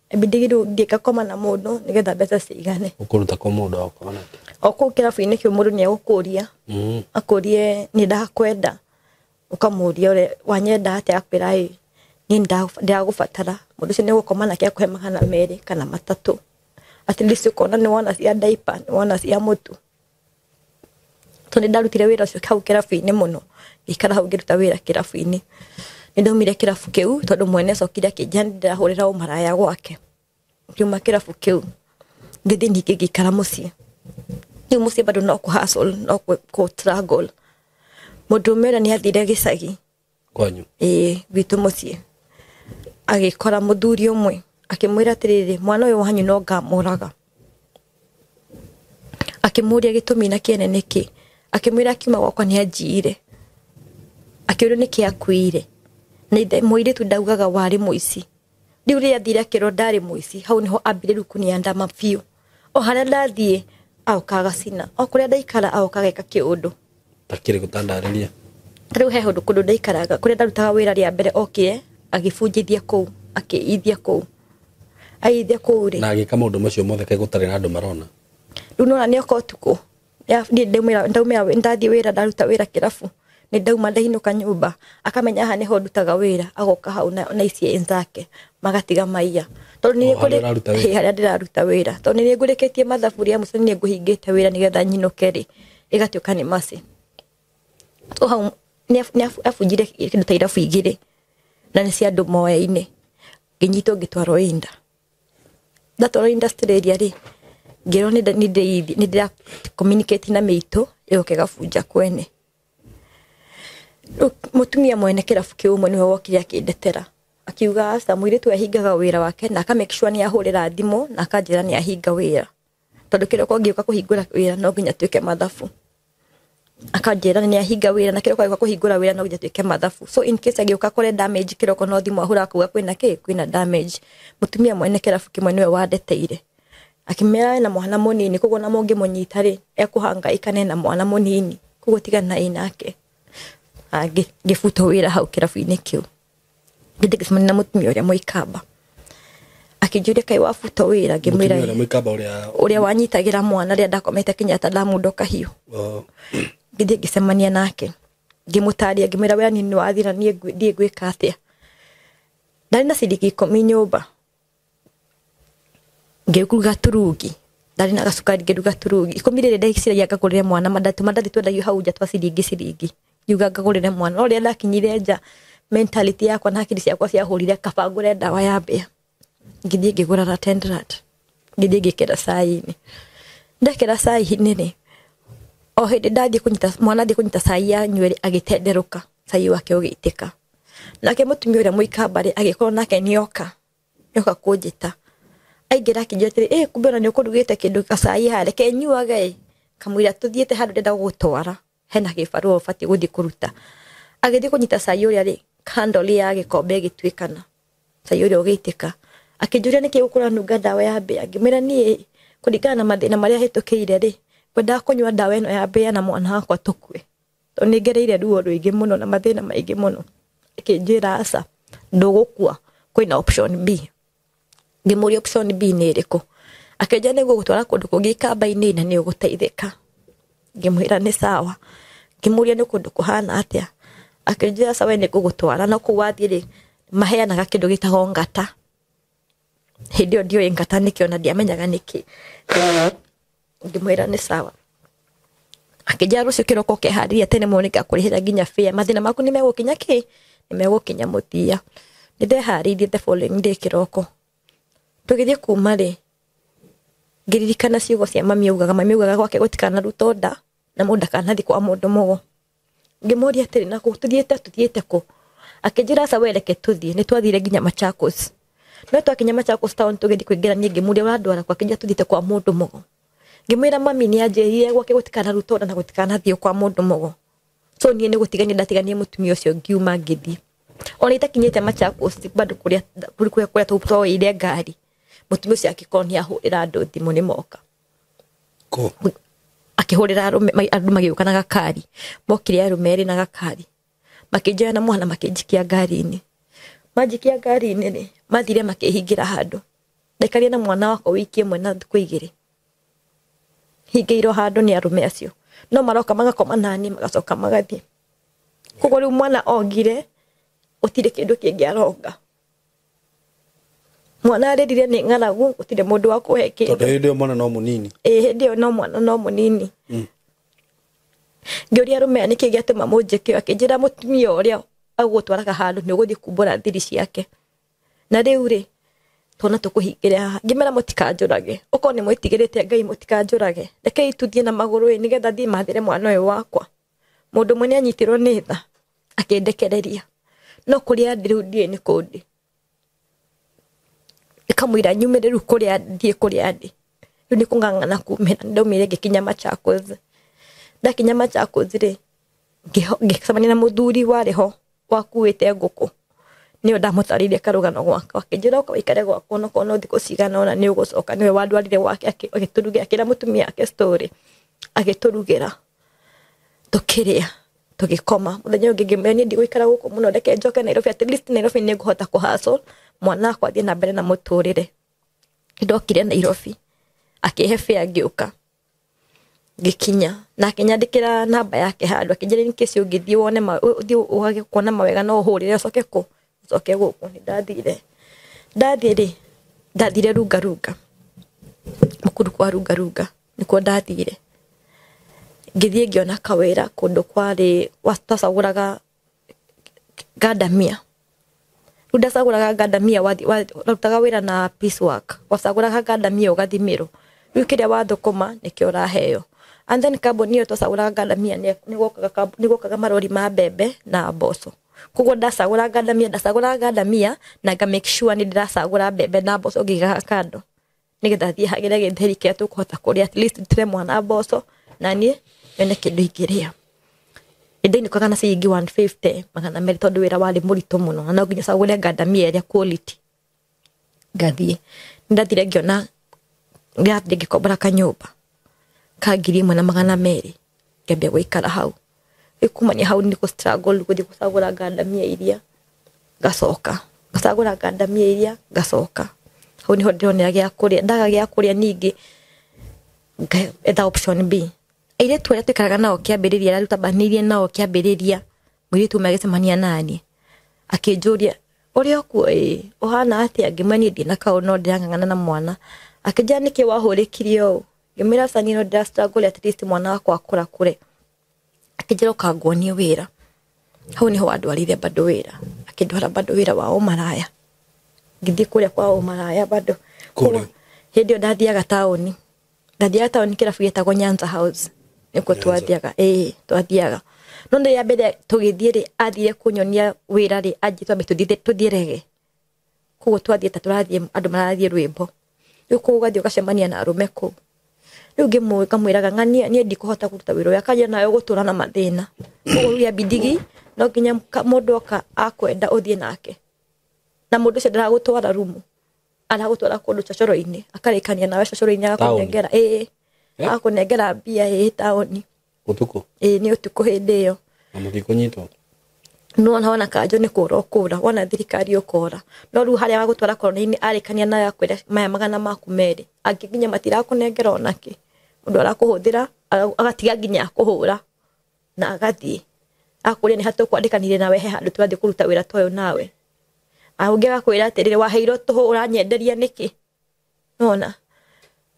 ibidi rĩu ngĩkoma na mũndũ nĩgetha mbeca cigane ũkũruta kwa mũndũ wakona o kũu kĩrabu-inĩ kĩu mũndũ nĩ agũkũria akũrie nĩ ndakwenda ũkamũria ũrĩa wanyenda atĩa akwĩra ĩ niĩ ndagũbatara mũndũ ũcio nĩ gũkoma nake akũhe magana merĩ kana matatũ at least ũkona nĩ wona cia diaper nĩ wona cia mũtu tondũ ndarutire wĩra ũcio hau kĩrabu-inĩ mũno ngĩikara hau ngĩruta wĩra kĩrabu-inĩ nĩndaumire kĩrabu kĩu tondũ mwene acokire akĩnjĩra ndĩrahũrĩra ũmaraya gwake ngiuma kĩrabu kĩu ngĩthiĩ ningĩ ngĩikara mũciĩ rĩu mũciĩ bado no kũ-hustle no kũ-struggle mũndũrũme ũrĩa nĩ athire gĩcagi kwanyu gwitũ mũciĩ agĩkora mũthuri ũmwe akĩmwĩra atĩrĩrĩ mwana ũyũ wanyu no ngamũraga akĩmũria gĩtũmi na kĩene nĩkĩ akĩmwĩra akiuma gwakwa nĩ anjiire akĩũrio nĩkĩ akuire na mũirĩtu ndaugaga warĩ mũici rĩu rĩrĩa athire akĩrwo ndarĩ mũici hau nĩho ambire rĩu kũniandama biũ o harĩa ndathiĩ aũkaga cina o kũrĩa ndaikara aũkaga eka kĩũndũ takĩrĩ gũtandarĩria rĩu he ũndũ kũndũ ndaikaraga kũrĩa ndarutaga wĩra rĩa mbere okire agĩbunjithia kũu akĩithia kũu aithia kũu rĩ na agĩka maũndũ macio mothe kaĩ gũtarĩ na andũ marona rĩu nona nĩ oka ũtukũ ndaumĩra ndathiĩ wĩra ndaruta wĩra kĩrabu nĩ ndauma ndainũka nyũmba akamenya haha nĩho ndutaga wĩra agoka hau na ici enzake magatiga maiya tondũ nĩ harĩa ndĩraruta wĩra tondũ nĩ ngũrĩkĩtie mathabu rĩa mũico nĩ ngũhingĩte wĩra nĩgetha nyinũke rĩ ĩgatuĩka nĩ maci so hau nĩ abunjire kĩndũ ta irabu igĩrĩ na nĩ cia andũ moya-inĩ ngĩnyitwo ngĩtwarwo inda ndatwarwo industry area rĩ ngĩrwo nĩ ndĩra communicate na mĩitũ ĩgoka ĩgabunja kwene mutumia mwene kĩrabu kĩu ũmwe nĩwe wokire akĩndetera akiuga aca mũirĩtu ahingaga wĩra wake na akamake sure nĩ ahũrĩra thimũ na akanjĩra nĩ ahinga wĩra tondũ kĩroko ngĩũka kũhingũra wĩra no nginya tuĩke mathabu akanjĩra nĩ ahinga wĩra na kĩroko agĩũka kũhingũra wĩra no nginya tuĩke mathabu so in case agĩũka kũre damage kĩroko no thimũ ahũra kuga kwĩna damage mutumia mwene kĩrabu kĩmwe nĩwe wandeteire akĩmera na mwana mũnini koguo na mũngĩmũnyita rĩ ekũhangaika na mwana mũnini koguo tigana nake ngĩbutwo wĩra hau kĩrabu-inĩ kĩu ngĩthiĩ ngĩcemania na mũtumia ũrĩa mũikamba akĩnjũria kaĩ wabutwo wĩra ngĩmwĩra ũrĩa wanyitagĩra mwana rĩrĩa ndakomete Kenyatta ndamũndo kahiũ ngĩthiĩ ngĩcemania nake ngĩmũtaria ngĩmwĩra wĩra nĩ wathira niĩ ndiĩ gwĩka atĩa ndarĩ na ciringi 10 nyũmba ngĩruga turugi ndari na gacukari ngĩruga turugi ikũmi rĩrĩ ndeciragia ngagũrĩre mwana mandathi twendagio hau nja twa ciringi ngiuga ngagũrĩre mwana ũrĩa ndakinyire nja mentality yakwa na hakiri ciakwa ciahũrire kaba ngũre ndawa ya mbĩa ngĩthiĩ ngĩgũra ratendrat ngĩthiĩ ngĩkĩra cai-inĩ ndekĩra cai-inĩ rĩ o hĩndĩ ndathiĩ kũnyita mwana athiĩ kũnyita cai ya nywele agĩtenderũka cai wake ũgĩitĩka nake mũtumia ũrĩa mũikamba rĩ agĩkorwo nake nĩoka kũnjĩta aingĩra akĩnjĩra atĩrĩ kumbe ona nĩũkũrugĩte kĩndũ gacai hare kenyuage kamũira tũthiĩte handũ ndenda gũgũtwara hena gĩbarũa ũbatiĩ gũthiĩ kũruta agĩthiĩ kũnyita cai ũrĩa rĩ candle ya gĩkombe gĩtuĩkana cai ũrĩa ũgĩitĩka akĩnjũria nĩkĩ ũkũranunga ndawa ya mbĩa ngĩmwĩra niĩ kũringana na mathĩna marĩa hĩtũkĩire rĩ kwendaga kũnyua ndawa ĩno ya mbĩa na mwana wakwa tũkue tondũ nĩngereire ruo rũingĩ mũno na mathĩna maingĩ mũno akĩnjĩra aca ndũgũkua kwĩna option B ngĩmũria option B nĩ ĩrĩkũ akĩnjĩra nĩguo gũtwara kũndũ kũngĩ kamba-inĩ na nĩ ũgũteithĩka ngĩmwĩra nĩ sawa ngĩmũria nĩ kũndũ kũhana atĩa akĩnjĩra sawa nĩ ngũgũtwara no kũu wathiĩ rĩ maheanaga kĩndũ gĩtagwo ngata hĩndĩ ĩyo ndioĩ ngata nĩkĩ ona ndiamenyaga nĩkĩ ngĩmwĩra nĩ sawa akĩnjĩra rũciũ kĩroko ũkeharĩria tene mũno nĩngakũrĩhĩra nginya fare mathĩna maku nĩ megũkinya kĩ nĩ megũkinya mũthia nĩndeharĩirie the following day kĩroko tũgĩthiĩ kuma rĩ ngĩririkana ciugo cia mami augaga gwake gũtikanaruta nda na mũndũ ndakanathiĩ kwa mũndũ mũgo ngĩmũria atĩrĩ na kũ tũthiĩte kũ akĩnjĩra aca wereke tũthiĩ nĩ twathire nginya Machakos no twakinya Machakos town tũgĩthiĩ kwĩngĩrania ngĩmũria ũrandwara kwa akĩnjĩra tũthiĩte kwa mũndũ mũgo ngĩmwĩra mami nĩ anjĩrire gwake gũtikanaruta nda na gũtikanathiĩ kwa mũndũ mũgo so niĩ nĩ gũtigania ndatigania mũtumia ũcio ngiuma ngĩthiĩ ona itakinyĩte Machakos bado kũrĩa tũtwoire ngari mũtumia ũcio agĩkorwo nĩ ahũrĩra andũ thimũ nĩ moka akĩhũrĩra andũ magĩũka na gakari mokire arũme erĩ na gakari makĩnjoya na mwana makĩnjikia ngari-inĩ manjikia ngari-inĩ rĩ mathire makĩhingĩra handũ ndaikaria na mwana wakwa wiki ĩmwe na thikũ igĩrĩ hingĩirwo handũ nĩ arũme acio no maroka magakoma nani magacoka magathiĩ koguo rĩu mwana ogire gũtirĩ kĩndũ kĩngĩ aronga mwana arĩrire nĩ ng'aragu gũtirĩ mũndũ wa kũhe kĩndũ tondũ hĩndĩ ĩyo mwana no mũnini hĩndĩ ĩyo no mwana no mũnini ngĩũria arũme nĩkĩ gĩatũma mũnjĩke akĩnjĩra mũtumia ũrĩa agũtwaraga handũ nĩ ũgũthiĩ kumbũra thiri ciake na rĩu rĩ tona tũkũhingĩre haha ngĩmera mũtikanjũrage okorwo nĩ mwĩtigĩrĩte Ngai mũtikanjũrage rekei tũthiĩ na magũrũ nĩgetha thiĩ mathĩre mwana ũyũ wakwa mũndũ ũmwe nĩ anyitirwo nĩ tha akĩndekereria no kũrĩa ndĩ rĩu ndiĩ nĩ kũndĩ ikamwĩra nyumĩre rĩu kũrĩa ndĩ rĩu nĩ kũng'ang'ana kumĩra ndaumĩre ngĩkinya Machakos ndakinya Machakos rĩ ngĩcemania na mũthuri warĩ ho wakuĩte ngũkũ nĩyo ndamũtarĩirie karũgano gwakwa akĩnjĩra ũka ũikare gwakwa onokorwo no thikũ cigana ona nĩ ũgũcoka nĩwe wandwarire gwake agĩtũrugĩra akĩra mũtumia wake story agĩtũrugĩra tũkĩrĩa tũgĩkoma mũthenya ũngĩ ngĩmwĩra niĩ ndigũikara gũkũ mũno reke njoke Nairobi at least Nairobi nĩ ngũhota kũhustle mwana wakwa athiĩ na mbere na mũtũrĩre ndokire Nairobi akĩhe fare ngĩũka ngĩkinya na akĩnyandĩkĩra namba yake handũ akĩnjĩra in case ũngĩthiĩ wone ũthiĩ ũgagĩkuona mawega no ũhũrĩre ũcoke kũ ũcoke gũkũ nĩ ndathire runga mũkuru kwa runga nĩkuo ndathire ngĩthiĩ ngĩona kawĩra kũndũ kwarĩ watacagũraga gandamia rĩu ndacagũraga gandamia warutaga wĩra na piecework wacagũraga gandamia ũgathimĩrwo rĩu kĩrĩa wathũkũma nĩkĩo ũraheo and then kambuni ĩyo twacagũraga gandamia nĩ gũkaga marori ma mbembe na mboco koguo ndacagũraga gandamia na nga make sure nĩ ndĩracagũra mbembe na mboco ngĩigaga kando nĩgetha thiĩ hagĩre gĩtheri kĩrĩa tũkũhota kũrĩa at least ndĩre mwana mboco na niĩ nyone kĩndũ ingĩrĩa ndainũkaga na ciringi 150 magana merĩ tondũ wĩra warĩ mũritũ mũno na no nginya cagũre gandamia ĩrĩa quality ngathiĩ ndathire ngĩona ngĩkombora kanyũmba ka 1,200 ngĩambia gũikara hau kumania hau nĩ struggle gũthiĩ gũcagũra gandamia iria ngacagũra gandamia iria ngacoka hau niho ndĩronera gĩa kũrĩa ndaga gĩa kũrĩa ningĩ etha option B airĩtu arĩa twĩkaraga nao kĩambĩrĩria arĩa tũtambanĩirie nao kĩambĩrĩria mũirĩtu ũmwe agĩcemania nani akĩnjũria ũrĩa kuo ũhana atĩa ngĩmwenia ndĩ na kaũ no ndĩrang'ang'ana na mwana akija niki wahurikirio ngimira sanino da struggle at least mwana wakwa akura kure akijira ukagwonie wira hau niho wadwarire bado wira akidwara bado wira wa umaraya ngithii kuria kwa umaraya bado kuri hindi ndathiaga taoni kirabu gitagwo Nyanza House niko twathiaga twathiaga no ndi ya mbere tugithie ri athire kunyonia wira ri anjitwa tuthirege kugo twathieta turathie andu marathie rwimbo yuko ugathio gacemania na arume ku riu ngamwiraga ng'ania nie ndikuhota kuruta wira uria kaja nayo gutura na mathina kugo ya bidigi no nginya mundu oka akwenda uthie nake na mundu cio ndaragutwara rumu aragutwara kundu cocoro-ini akarikania nawe cocoro-ini agakunengera akunengera mbia taoni utuku ni utuku hindi iyo na mutikunyitwo no naona kanjo ni kura wona thirikari ukora no ru haria wagutwara koroni-ini arikania nayo akwira maya magana maku meri angiginya matira kunengera onaki mundu arakuhuthira agatiga ginya kuhura na agathie akuria ni hatu kwandikanire nawe he handu twathie kuruta wira toyo nawe aungiga kwira atirire waheirwo tuhu uranyenderia niki nona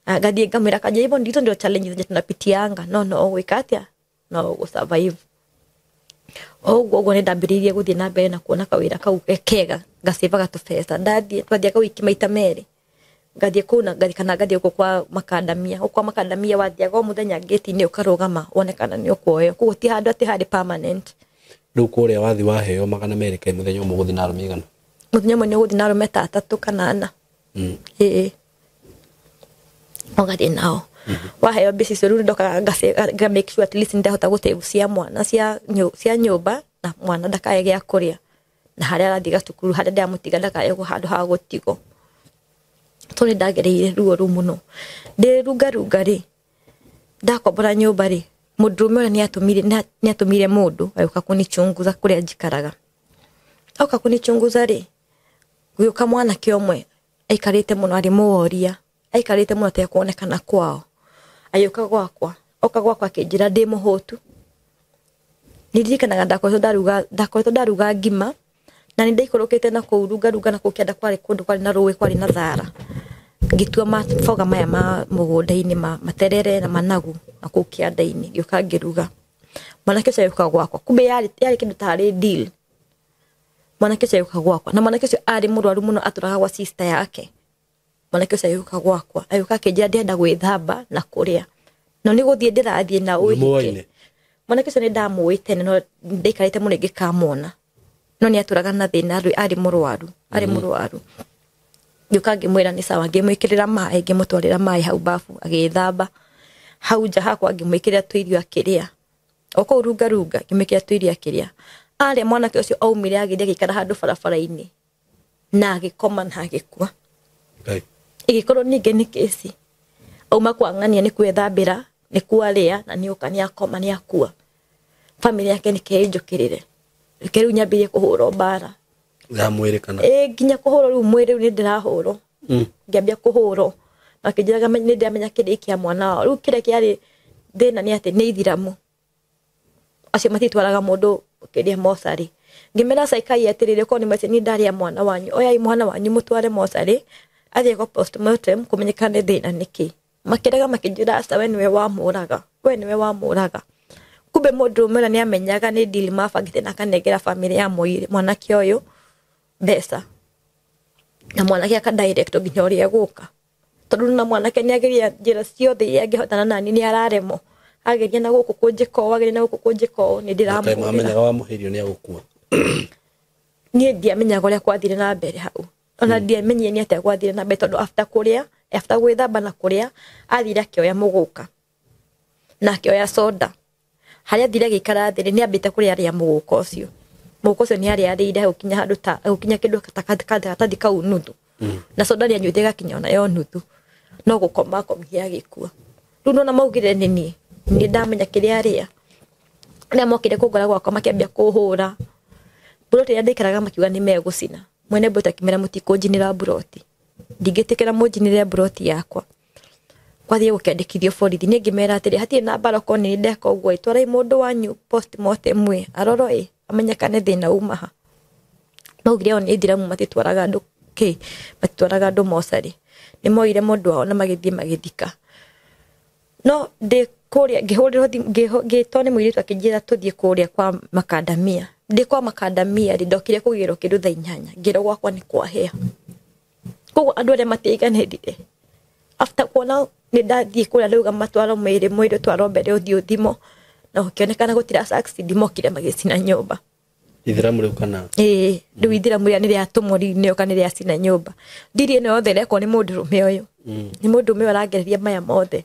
agathie ngamwira kaje hivyo ndito ndio challenge zenye tunapitianga no gwika atia no go survive ogo ni ndambiririe guthie na mbere na kuona kawira kau kega ngasivaga tubesa ndathie twathia wiki maita meri ngathie kuna ngathie kwa makandamia wathiaga o muthenya gate-ini ukarugama wonekana ni ukuoyo kugo ti handu ati hari permanent riu kuria wathi waheo magana meri kai muthenya umwe guthie na arume igana muthenya umwe ni guthie na arume ta 3 kana 4 ogathie nao waheo mbisi cio riu ndoka nga make sure at least ndahota gutegu cia mwana cia nyumba na mwana ndakae gya kuria na haria arathie gatukuru haria ndamutiga ndakae handu ha gutigo toni ndagereire ruo rumuno ndirunga ri ndakombora nyumba ri mundurume ora ni atumire mundu ayuka kunichunguza kuria njikaraga oka kunichunguza ri guka mwana kiomwe aikarite muno ari muoria aikarite muno te kuonekana kwao ayuka gwakwa oka gwakwa kinjira ndi muhutu ndirikanaga ndakoretwo ndaruga ngima na ni ndaikorokete na kuruga na kukienda kwari kundu kwari na ruwi kwari na thara ngitua mafoga maya ma mugunda-ini materere na managu na kukianda-ini gioka ngiruga mwanake cio yuka gwakwa kumbe yari kindu tari deal mwanake cio yuka gwakwa na mwanake cio ari murwaru muno aturaga gwa sister yake mwanake cio yuka gwakwa ayuka kinjira ndenda gwithamba na kuria no ni guthie ndirathie na uhike mwanake cio ni ndamuite no ndikarite muno ngikamona no ni aturaga na thina ari murwaru yuka ngimwira ni sawa ngimwikirira mai ngimutwarira mai hau bafu agithamba hau nja hakwa ngimwikirira tuirio akiria oko runga ngimwikirira tuirio akiria ari mwanake ucio aumire agithia gikara handu barabara-ini na agikoma na agikua igikorwo ninge ni kesi auma kwa ng'ania ni kwethambira ni kwaria na ni ukania akoma ni akua family yake ni keinjukirire riu nyambirie kuhurwo bara ya mwiri kana nginya kuhurwo riu mwiri ni ndirahurwo ngiambia kuhurwo akijiraga ni ndamenya kiri kia mwana wao riu kire kiari thina ni ati ni ithiramu acio matitwaraga mundu kiria mosari ngimera saikai atirire ko ni mace ni ndaria mwana wanyu oya mwana wanyu mutware mosari athie ko postmortem kumenyekane thina niki makiraga makijira asa we niwe wamuraga kumbe mundu umera ni amenyaga ni deal mabangite na kanengera family ya mwanake uyu besa na mwanake aka direct nginya uria guka tondu na mwanake ni ageria njira ciothe angihotana nani ni araremo ageria na guku kunjiko ni ndiramu amenyaga wa muhirio ni agukua ni ndiamenyaga uria kwathire na mbere hau ona ndiamenye ni atia kwathire na mbere tondu after gwithamba na kuria athire akioya muguka na akioya soda haria thire gikara thire ni ambite kuria ria muguka ucio ni arire ukinya handu ta ukinya kindu katathi kau nuthu na soda ni anyuite gakinya ona yo nuthu no gukoma komia gikua riu nona maugire ni ndamenya kiria aria na mokire kugora gwakwa makiambia kuhura buroti ya ndikaraga makiuga ni megucina mwene bota kimera mutikunjinira buroti ndigitikira munjinire buroti yakwa kwathie gukendekithio borithi ni ngimera atiri hatie na baroko ni ndeka ugwo itwarai mundu wanyu postmortem mwe aroro amenyekane thina umaha maugire oni ithiramu matitwaraga andu matitwaraga andu mosari nĩ moire mũndũ wao na magĩthika no ndĩ kũrĩa ngĩhũrĩrwo ngĩtwo nĩ mũirĩtu akĩnjĩra tũthiĩ kũrĩa kwa makandamia ndĩ kwa makandamia ndokire kũgĩrwo kĩndũ thaa 8 ngĩrwo gwakwa nĩ kwahĩa koguo andũ arĩa matiaiganĩrire after kuona nĩ ndathiĩ kũrĩa rĩuga matwaro mwĩrĩ twarwo mbere ũthiũ thimo na gũkĩonekana gũtira succeed mokire magĩcina nyũmba ithiramu rĩu kana rĩu ithiramu rĩa nĩ rĩatũmwo rĩoka nĩ rĩacina nyũmba ndiri ĩno yothe rekwo nĩ mũndũrũme ũyũ nĩ mũndũrũme aragereria maya mothe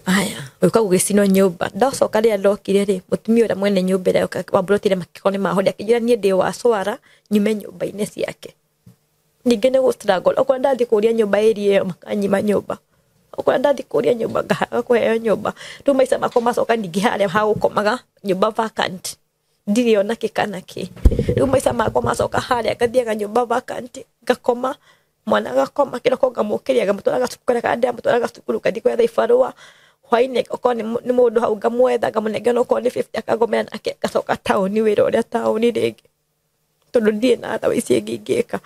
aya ũka gũgĩcinwo nyũmba ndacoka rĩrĩa ndokire rĩ mũtumia ũrĩa mwene nyũmba ĩrĩa wamburotire makĩkoni mahori akĩnjĩra niĩ ndĩ wa swara nyume nyũmba-inĩ ciake ningĩ nĩ gũstruggle okorwo ndathiĩ kũria nyũmba area ĩyo makanyima nyũmba okorwo ndathiĩ kũria nyũmba ngahaga kũheo nyũmba rĩu maica makwa macoka ningĩ harĩa hagũkomaga nyũmba vacant ndirĩ ona kĩkana kĩ rĩu maica makwa macoka harĩa ngathiaga nyũmba vacant ngakoma mwana gakoma kĩroko ngamũkĩria ngamũtwara cukuru ngamũtwara cukuru kathi kwetha ibarũa hwainĩ okorwo nĩ mũndũ hau ngamwetha ngamũnengera okorwo nĩ 50 akangomera nake gacoka taũni wĩra ũrĩa taũni rĩngĩ tondũ ndirĩ na thawa ici ĩngĩ ingĩka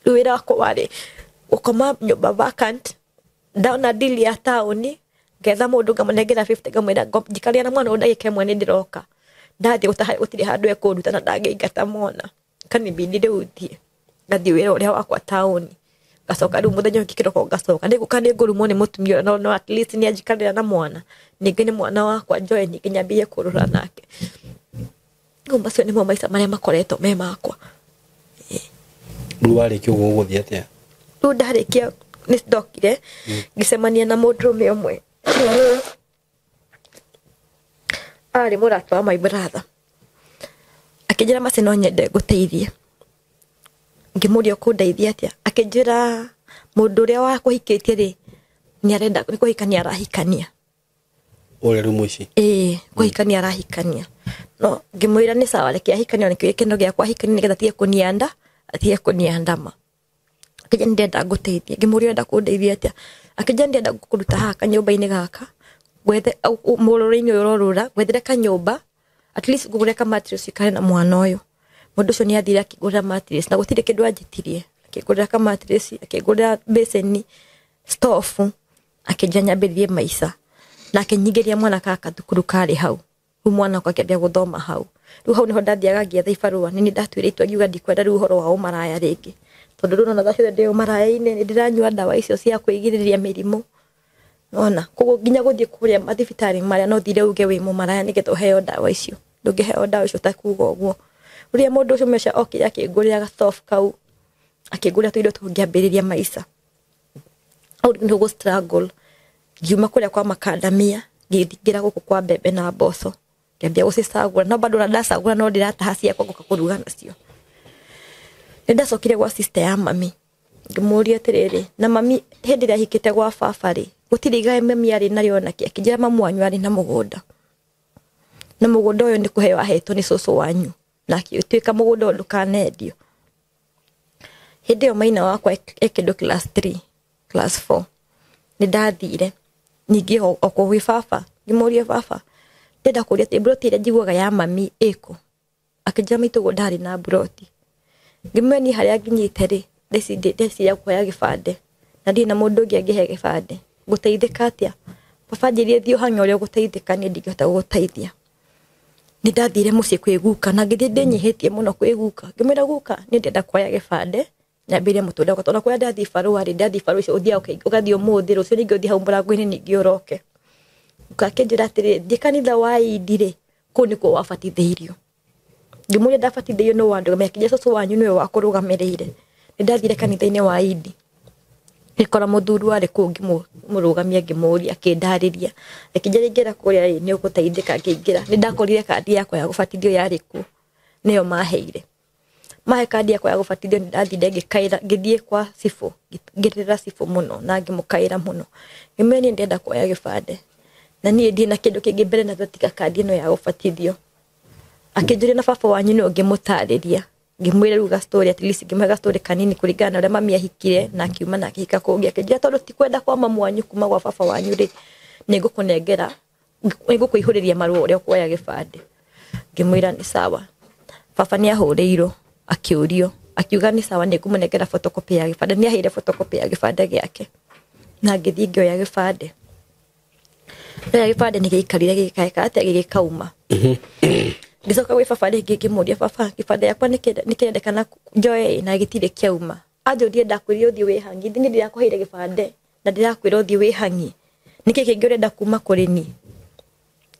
rĩu wĩra wakwa warĩ gũkoma nyũmba vacant ndona dili ya taũni ngetha mũndũ ngamũnengera 50 ngamwĩra njikaria na mwana ndagĩka ĩmwe nĩ ndĩroka ndathiĩ gũtirĩ handũ ekũnduta na ndangĩingata mwana kanibindi rĩu thiĩ ngathiĩ wĩra ũrĩa wakwa taũni gacoka rĩu mũthenya ũngĩ kĩroko ngacoka nĩgũka nĩ ngũrumwo nĩ mũtumia no at least nĩ anjikarĩra na mwana ningĩ nĩ mwana wakwa njoe ningĩ nyambie kũrũra nake rĩu macio nĩmo maica marĩa makoretwo me makwa rĩu warĩkia ũguo gũthiĩ atĩa rĩu ndarĩkia nĩ ndokire ngĩcemania na mũndũrũme ũmwe arĩ mũrata wa my brother akĩnjĩra maci no nyende ngũteithie ngĩmũria kũndeithia atĩa akĩnjĩra mũndũ ũrĩa wakũhikĩtie rĩ nĩ arenda nĩ kũhikania arahikania ũrĩa rĩu mũici kũhikania arahikania no ngĩmwĩra nĩ sawa reke ahikania nĩkĩo gĩkeno gĩakwa ahikania nĩgetha atige kũnianda atige kũniandama akĩnjĩra ndenda ngũteithia ngĩmũria ndenda kũndeithia atĩa akĩnjĩra ndenda gũkũruta haha kanyũmba-inĩ gaka gwethe mũrũrĩ-inĩ ũyũ ũrorũra gwethera kanyũmba at least ngũgũre ka mattress kare na mwana ũyũ mũndũ ũcio nĩ athire akĩgũra mattress na gũtirĩ kĩndũ anjĩtirie akĩgũra ka mattress akĩgũra basin stove akĩnjĩra nyambĩrĩrie maica na akĩnyingĩria mwana kaka thukuru karĩ hau rĩu mwana wakwa akĩambia gũthoma hau rĩu hau nĩho ndathiaga ngĩetha ibarũa nĩ ndatuĩre itua ngiuga ndikwenda rĩu ũhoro wa ũmaraya rĩngĩ tondũ rĩu na thaa ndĩ ũmaraya-inĩ nĩ ndĩranyua ndawa icio cia kwĩgirĩrĩria mĩrimũ ona koguo nginya gũthiĩ kũrĩa mathibitarĩ marĩa no thire uge wĩ mũmaraya nĩgetha ũheo ndawa icio ndũngĩheo ndawa icio ta kuuga ũguo rĩrĩa mũndũ ũcio meca okire akĩngũrĩra gastofu kau akĩngũrĩra tũindo tũngĩambĩrĩria maica au nĩ gũ struggle ngiuma kũrĩa kwa makandamia ngĩthiĩra gũkũ kwa mbembe na mboco ngĩambia gũcicagũra no bado ndacagũra no ndĩrataha ciakwa gũka kũruga nacio nĩ ndacokire gwa sister ya mami ngĩmũria atĩrĩrĩ na mami hĩndĩ ĩrĩa ahikĩte gwa baba rĩ gũtirĩ igai mami arĩ narĩo nakĩ akĩnjĩra mamu wanyu arĩ na mũgũnda ũyũ nĩ kũheo ahetwo nĩ cũcũ wanyu na akĩtuĩka mũgũnda ũyũ ndũkanendio hĩndĩ ĩyo maina wakwa ekĩndũ class 3 class 4 nĩ ndathire ningĩ okwo gwĩ baba ngĩmũria baba ndenda kũria atĩ mburoti ĩrĩa njiguaga ya mami ĩkũ akĩnjĩra maitũguo ndarĩ na mburoti ngĩmũonia harĩa nginyĩte rĩ ndeciria kuoya gĩbandĩ na ndirĩ na mũndũ ũngĩ angĩhe gĩbandĩ gũteithĩka atĩa baba njĩrire thiĩ ũhang'e ũrĩa ũgũteithĩka niĩ ndingĩhota gũgũteithia nĩ ndathire mũciĩ kwĩguka na ngĩthiĩ ndĩnyihĩtie mũno kwĩguka ngĩmwĩra guka nĩ ndenda kuoya gĩbandĩ nyambĩrĩrie mũtũrĩre wakwa tondũ kũrĩa ndathiĩ barũa rĩ ndathiĩ barũa icio ũthiaga ũgathiĩ ũmũthĩ rũciũ ningĩ ũthiĩ hau mũrango-inĩ ningĩ ũroke akĩnjĩra atĩrĩ thiĩ kanitha wa Idi rĩ kũu nĩkuo wabatithĩirio ngĩmũria ndabatithĩirio nĩ wandũgamia akĩnjĩra cũcũ wanyu nĩwe wakũrũgamĩrĩire nĩ ndathire kanitha-inĩ wa Idi ngĩkora mũthuri warĩ kũu ngĩmũrũgamia ngĩmũria akĩndarĩria akĩnjĩra ingĩra kũrĩa rĩ nĩ ũgũteithĩka ngĩingĩra nĩ ndakorire kandi yakwa ya gũbatithio yarĩ kuo nĩyo maheire mahe kandi yakwa ya gũbatithio nĩ ndathire ngĩthiĩ kwa cibũ ngĩrĩra cibũ mũno na ngĩmũkaĩra mũno ngĩmwĩra ndenda kuoya gĩbandĩ na niĩ ndĩ na kĩndũ kĩngĩ mbere na tiga kandi ĩno ya gũbatithio akĩnjũria na baba wanyu nĩ ngĩmũtarĩria ngĩmwĩra ruga story at least ngĩmwĩra story kanini kũringana na ũrĩa mami ahikire na akiuma na akĩhika kũngĩ akĩnjĩra tondũ ti kwenda kwa mamu wanyu kuma gwa baba wanyu rĩ nĩ ngũkũnengera ngũkũihũrĩria marũa ũrĩa kuoya gĩbandĩ ngĩmwĩra nĩ sawa baba nĩ ahũrĩirwo akĩũrio akiuga ni sawa nĩngũmũnengera photocopy ya gĩbandĩ nĩ aheire photocopy ya gĩbandĩ gĩake na ngĩthiĩ ngĩoya gĩbandĩ ya gĩbandĩ nĩ gĩikarire gĩkaeka atĩ gĩkauma Gisoka we baba rĩngĩ ngĩmũria baba gĩbandĩ yakwa nĩkĩrendekana njoe na gĩtirĩ kĩauma anjũrie ndakwĩrire ũthiĩ wĩhangi nĩ ndĩrakũheire gĩbandĩ na ndĩrakwĩra ũthiĩ wĩhangi nĩkĩ kĩngĩ ũrenda kuma kũrĩ ni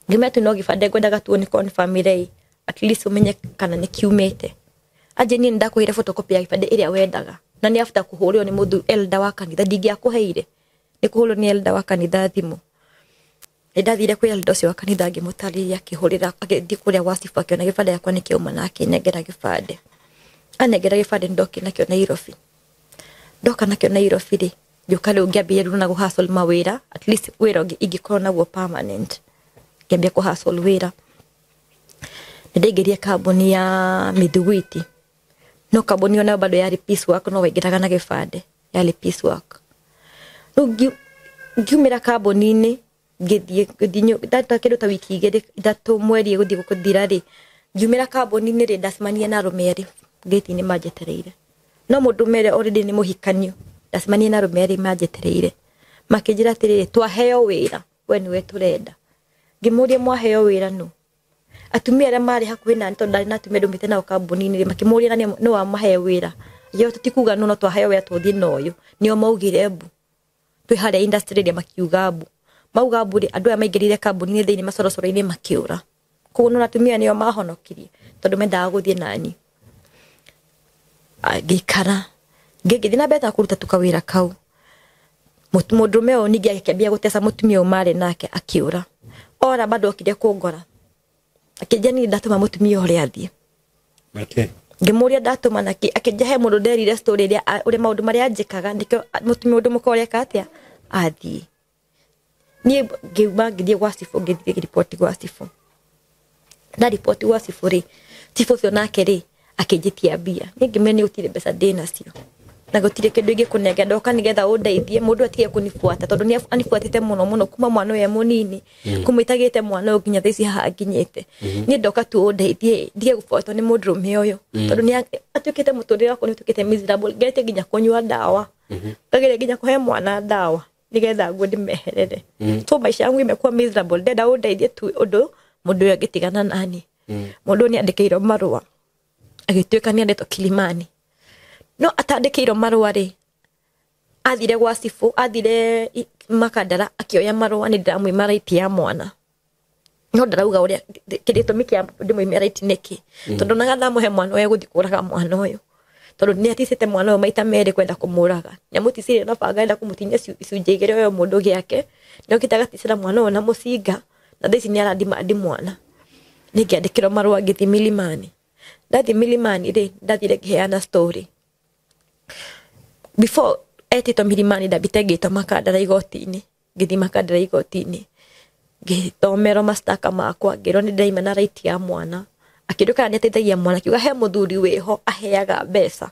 ngĩmete no gĩbandĩ ngwendaga tuone confirm rei at least umenye kana nĩ kiumĩte aje niĩ ndakũheire photocopy ya gĩbandĩ ĩrĩa wendaga na nĩ after kũhũrĩrwo nĩ mũndũ elder wa kanitha ndingĩakũheire nĩ kũhũrĩrwo nĩ elder wa kanitha thimũ ndathire kwĩ elder ũcio wa kanitha ngĩmũtarĩria akĩhũrĩra agĩthiĩ kũrĩa gwa cibu akĩona gĩbandĩ yakwa nĩ kĩauma na akĩnengera gĩbandĩ anengera gĩbandĩ ndoki nakĩo Nairobi ndoka nakĩo Nairobi rĩ ngĩũka rĩu ngĩambia rĩu na kũhustle mawĩra at least wĩra ingĩkorwo naguo permanent ngĩambia kũhustle wĩra nĩndaingĩrire kambuni ya Muthuri no kambuni ona bado yarĩ piecework no waingĩraga na gĩbandĩ yarĩ piecework rĩu ngiumĩra kambuni-inĩ ngĩthiĩ data kĩndũ ta wiki igĩrĩ ithatũ mweri gũthiĩ gũthira rĩ ngiumĩra kambuni-inĩ rĩ ndacemania na arũme erĩ gate-inĩ manjetereire no mũndũ mere already nĩ mũhikanio ndacemania na arũme erĩ manjetereire makĩnjĩra atĩrĩrĩ twaheo wĩra we nĩwe tũrenda ngĩmũria mwaheo wĩra nũ atumia arĩa marĩ hakuhĩ nani tondũ ndarĩ na atumia ndũmĩte nao kambuni-inĩ rĩ makĩmũria na nĩ wamahe wĩra yo tũtikuga no twaheo wĩra tũthiĩ na ũyũ nĩo maugire mbu twĩ harĩa industry rĩ makiuga mbu mauga mbu rĩ andũ aya maingĩrire kambuni-inĩ thĩinĩ macorocoro-inĩ makĩũra koguo no atumia nĩo mahonokirie tondũ mendaga gũthiĩ nani ngĩikara ngĩthiĩ na mbere kũruta tukawĩra kau mũndũrũme ũyũ ningĩ akĩambia gũteca mũtumia ũyũ marĩ nake akĩũra ora bado okire kũngora akĩnjia niĩ ndatũma mũtumia ũrĩa athiĩ ngĩmũria ndatũma nake akĩnjia he mũndũ nderire story ĩrĩa ũrĩa maũndũ marĩa anjĩkaga nĩkĩo mũtumia ũndũ mũkoreka atĩa athiĩ niĩ ngiuma ngĩthiĩ gwa cibũ ngĩthiĩ report gwa cibũ na report gwa cibũ rĩ cibũ ũcio nake rĩ akĩnjĩtia mbia niĩ ngĩmenya gũtirĩ mbeca ndĩ nacio na gũtirĩ kĩndũ ingĩkũnengera ndoka nĩgetha ũndeithie mũndũ atige kũnibuata tondũ nĩ anibuatĩte mũno kuma mwana ũyũ mũnini kũmũitagĩte mwana ũyũ nginya thaici haha nginyĩte niĩ ndoka tu ũndeithie ndige gũbuatwo nĩ mũndũrũme ũyũ tondũ nĩ atuĩkĩte mũtũrĩre wakwa nĩ ũtuĩkĩte miserable ngerete nginya kũnyua ndawa ngagere nginya kũhe mwana ndawa nĩgetha nguo ndĩmeherere so maisha yangu imekuwa miserable ndenda ũndeithie tu ũndũ mũndũ ũyũ angĩtigana nani mũndũ ũyũ nĩandĩkĩirwo marũa agĩtuĩka nĩ andĩtwo Kilimani no atandĩkĩirwo marũa rĩ athire gwa cibũ athire Makandara akĩoya marũa nĩ ndĩramwĩma right ya mwana no ndarauga ũrĩa kĩrĩtũmi kĩa ndĩmwĩma right nĩkĩ tondũ naga ndamũhe mwana ũyũ gũthiĩ kũraga mwana ũyũ tondũ nĩ aticĩte mwana ũyũ maita merĩ kwenda kũmũraga nyamũticire na banga enda kũmũtinia icunjĩ igĩrĩ ũyũ mũndũ gĩake nĩ okĩte agaticĩra mwana ũyũ na mũcinga na thaici nĩ aradimandi mwana nĩ ngĩandĩkĩrwo marũa ngĩthiĩ Milimani ndathi Milimani rĩ ndathire ngĩheana story before etĩtwo Milimani ndambĩte ngĩtwo Makandara igoti-inĩ ngĩthiĩ Makandara igoti-inĩ ngĩthomerwo mastaka makwa ngĩrwo nĩ ndĩraima na right ya mwana akĩndũkana nĩ ateithagia mwana akiuga he mũthuri wĩho aheaga mbeca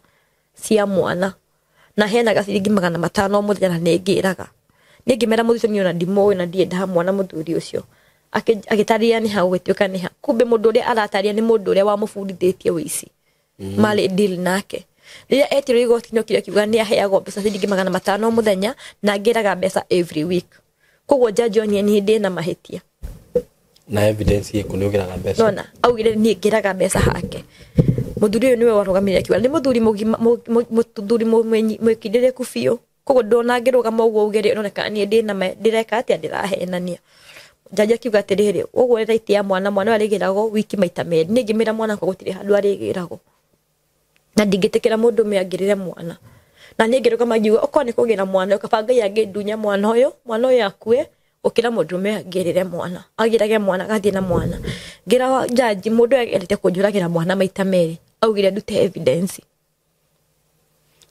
cia mwana na heanaga ciringi 500 mũthenya na nĩ ngĩraga nĩ ngĩmera mũthuri ũcio niona ndimũĩ na ndiendaga mwana mũthuri ũcio agĩtarĩria nĩ ha gũgĩtuĩka nĩ ha kumbe mũndũ ũrĩa aratarĩria nĩ mũndũ ũrĩa wamũbundithĩtie wĩici marĩ deal nake rĩrĩa etirwo igoti-inĩ okire akiuga nĩ aheagwo mbeca ciringi 500 mũthenya na ngĩraga mbeca every week koguo jaji onie nĩ ndĩ na mahĩtia na evidence yĩkũ nĩ ũgĩraga mbeca nona augire niĩ ngĩraga mbeca hake mũthuri ũyũ nĩwe warũgamĩrĩire akiuga nĩ mũthuri mũthuri mwĩkindĩrĩku biũ koguo ndona ngĩrũgama ũguo ugere oneka niĩ ndĩ na ndĩreka atĩa ndĩrahenania jaji akiuga atĩrĩrĩ ũguo right ya mwana arĩgĩragwo wiki maita merĩ nĩ ngĩmĩra mwana kwa gũtirĩ handũ arĩgĩragwo na ndingĩtĩkĩra mũndũ meangĩrĩre mwana na nĩ ngĩrũgama ngiuga okorwo nĩ kũgĩra mwana ũkabanga yangĩndunya mwana ũyũ akue ukira mũndũme ngĩrĩre mwana agĩrage mwana gathiĩ na mwana ngira jaji mũndũ endete kũnjũragĩra mwana maita merĩ augire ndute evidence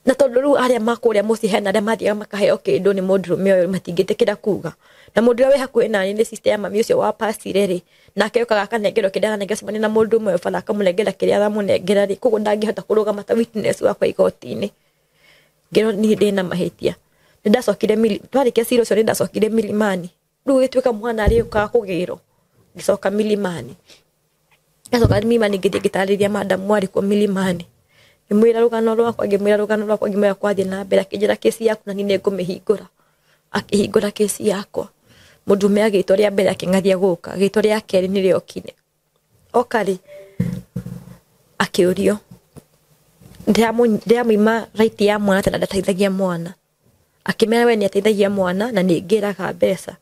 na tondũ rĩu arĩa makũrĩa mũciĩ hena arĩa mathiaga makaheo kĩndũ nĩ mũndũme ũyũ matingĩtĩkĩra kuga na mũndũ ũrĩa wĩ hakuhĩ nani nĩ sister ya mami ũcio wa pasire rĩ nake okaga akanengerwo kĩrĩa aranengera cemania na mũndũ ũmwe bala akamũnengera kĩrĩa aramũnengera rĩ koguo ndangĩhota kũrũgama ta witness wakwa igoti-inĩ ngĩrwo niĩ ndĩ na mahĩtia nĩ ndacokire twarĩkia cira ũcio nĩ ndacokire Milimani rĩu gĩtuĩka mwana arĩ ũkaga kũgĩrwo ngĩcoka Milimani ngacoka Milimani ngĩthiĩ ngĩtarĩria madam warĩ kuo Milimani ngimwira rugano rwakwa ngimwira kwathi na mbere akijira kesi yaku na ni ngumihingura akihingura kesi yakwa mudume agitwa ria mbere akingathia guka agitwa ria keri ni riokine okari akiurio ndiamwima right ya mwana tena ndateithagia mwana akimera we ni ateithagia mwana na ni ngiraga mbeca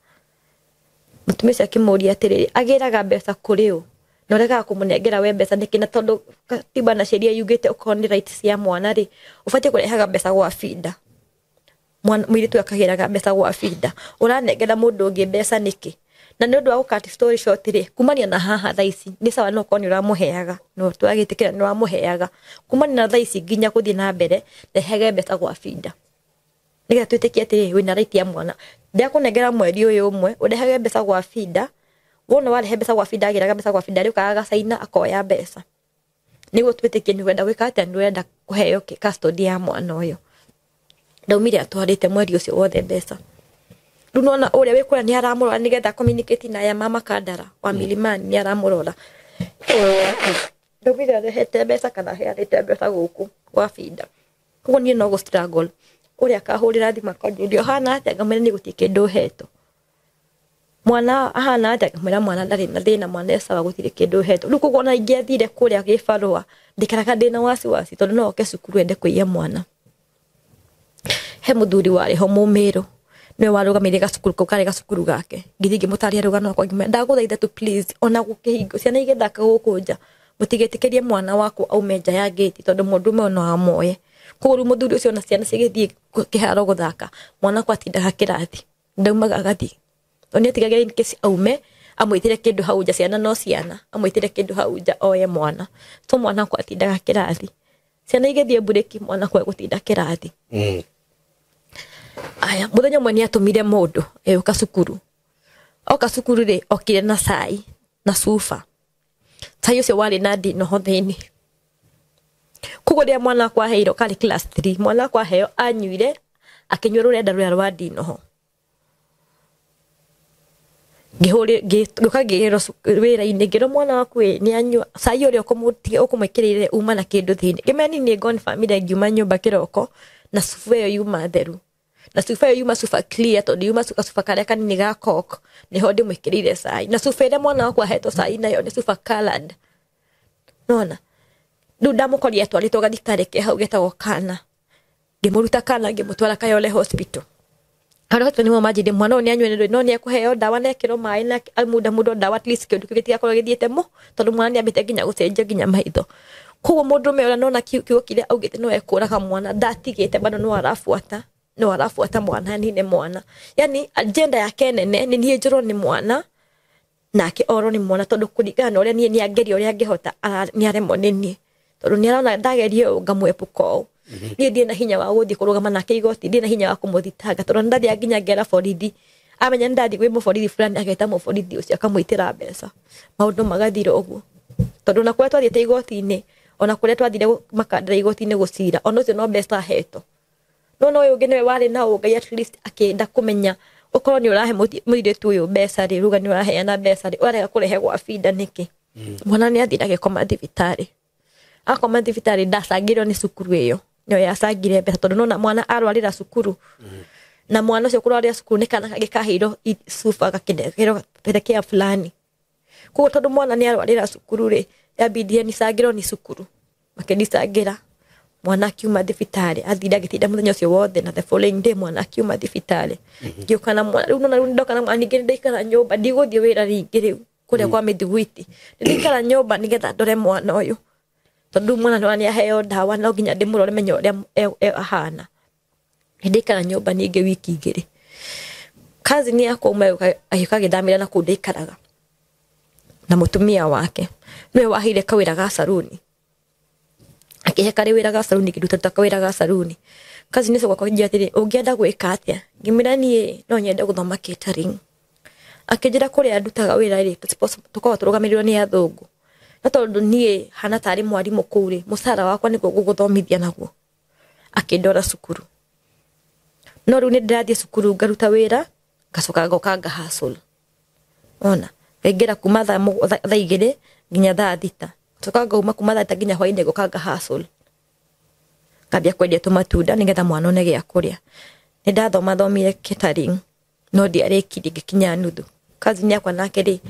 mutumia cia kimuria atiriri agiraga mbeca kuri u no rega kumunengera we mbeca nikina tondu katiba na sheria yugite ukoni right cia mwana ri ufatie kurehaga mbeca gwa finda mwana mwiritu akagiraga mbeca gwa finda uranengera mundu ungi mbeca niki na nĩ ũndũ wa gũkati story short ri kumania na haha thaici ni sawa no koni uramuheaga no twagitikira ni uramuheaga kumania na thaici nginya kuthi na mbere ndehege mbeca gwa finda niga twitikia ati wina right ya mwana ndakunengera mweri uyu umwe urehege mbeca gwa finda wona warehe mbeca gwa finda agiraga mbeca gwa finda riu kaga saina akoya mbeca nigo twitikia ni wenda gwika ati ni wenda kuheo custody ya mwana uyu ndaumire atwarite mweri ucio wothe mbeca Dunona ore we kula ni aramurora nigetha communicate na ya mama Kandara wa Milimani ni aramurora. Ndobira rehete mbeca kana hearite mbeca guku wa finda. Kugo ni no go struggle. Ore akahurira thima konjurio hana ati ngamere ni gutie kindu heto. Mwana hana ati ngamera mwana ndari na thina mwana esa wa gutire kindu heto. Riu kugo na ingiathire kuria gifarua ndikaraga ndina wasi tondu no ke cukuru ende kuiya mwana. He muthuri wari ho mumiro. No warugamire gacukuru ko kare gacukuru gake ngithige mutaria rugano kwa ngime ndaguthaitha tu please ona gukihingo ciana igethaka gukunja mutigetikirie mwana wako aume nja ya gate tondu mundume ona amoye kuguru muthuri ucio na ciana cigithie kiharo guthaka mwana kwa tindaga kirathi ndaumaga agathi oni atigagire kesi aume amwitire kindu hau nja ciana no ciana amwitire kindu hau nja oye mwana to mwana kwa tindaga kirathi ciana igithie bureki mwana kwa gutinda kirathi aya muthenya mwe ni atumire mundu uka cukuru ri okire na cai na sufa cai ucio wari na ndino hothini kugoria mwana kwa heiro kali class 3 mwana kwa heo anyuire akinywa rurenda rwa ndino ho gihuri gukagirero wira ine ngiro mwana waku ni anywa cai uri okumutie okumwikirire uma na kindu thini gemeni ni gone family ngiuma nyumba kiroko na sufa yo yuma theru na sufa yuma sufa clear to yuma sufa kare kanini ga cock ni hodi mwikirire sai na sufa ile mwana wakwa heto sai na yo ni sufa colored nona nduda mukori yetu alitoga ditareke hau getagwo kana ngimuruta kana ngimutwara Kayole hospital haro tani mo majide mwana oni anywe no ni ekuheo dawa na kiro mai na muda dawa at least kindu kitia ko githiete mo tondu mwana ni ambite ginya gucenje ginya maitho kugo mundu me ora nona kiugo kire augite no ekuraga mwana ndatigite bado no arafuata mwana ni mwana yani agenda yake nene ni nie njoro ni mwana nake oro ni mwana tondu kurigana ore ni angeri ore angehota ni aremo nini tondu ni arona ndagerie ngamwepuko ni ndie na hinya wa guthi kurugama nake igoti ndie na hinya wa kumuthitanga tondu ndathi aginya ngera borithi amenya ndathi gwe borithi fulani ageta mo borithi ucio akamwitira mbeca maundu magathira oguo tondu na kwetu athiete igoti-ini ona kuria twathire Makandara igoti-ini gucira ona ucio no mbeca heto no uyu ngiwe wari na ugai at least akenda kumenya ukorwo ni urahe muiretu uyu mbeca ri ruga ni uraheana mbeca ri urega kurehe gwa finda niki mwana ni athira gikoma thibitari akoma thibitari ndacangirwo ni cukuru iyo no yacangire mbeca tondu nona mwana arwarira cukuru na mwana ucio kurwarira cukuru ni kana gikahiro sufa gakindegero perekea fulani kuko tondu mwana ni arwarira cukuru ri yabidie ni cangirwo ni cukuru makendicangira mwana kiuma thibitari athira gitinda muthenya ucio wothe na the following day mwana kiuma thibitari ngiukana mwana riu nona ndokana mwana ningi ndaikara nyumba ndiguthie wira ringi riu kuria kwa Mithiguiti ndikara nyumba nigetha ndore mwana uyu tondu mwana ni aheo dawa no ginya ndimurore menyo uria ahana ndikara nyumba ningi wiki igiri kazi ni yakwa ayukagithamira na kundikaraga na mutumia wake niwe wahire kawira ga saruni akiheka wira ga saruni kiduta takawira ga saruni kazi ni sokwa kujia tiri ungienda gwika atia ngimira ni no nyenda guthoma catering akijira kuria ndutaga wira ri tukawa turugamirirwo ni athungu na tondu nie hana tari mwarimu kuri musara wakwa ni guguthomithia naguo akindora cukuru no riu ni ndirathie cukuru ngaruta wira ngacoka ngokanga hustle ona ngengera kuma thaa igiri nginya thaa thita coka ngauma kuma thaa thita nginya hwaini ngokanga hustle ngambia kwendia tumatunda nigetha mwana one gya kuria ni ndathomire catering no ndiarekirie ngikinya nuthu cousin yakwa nake ri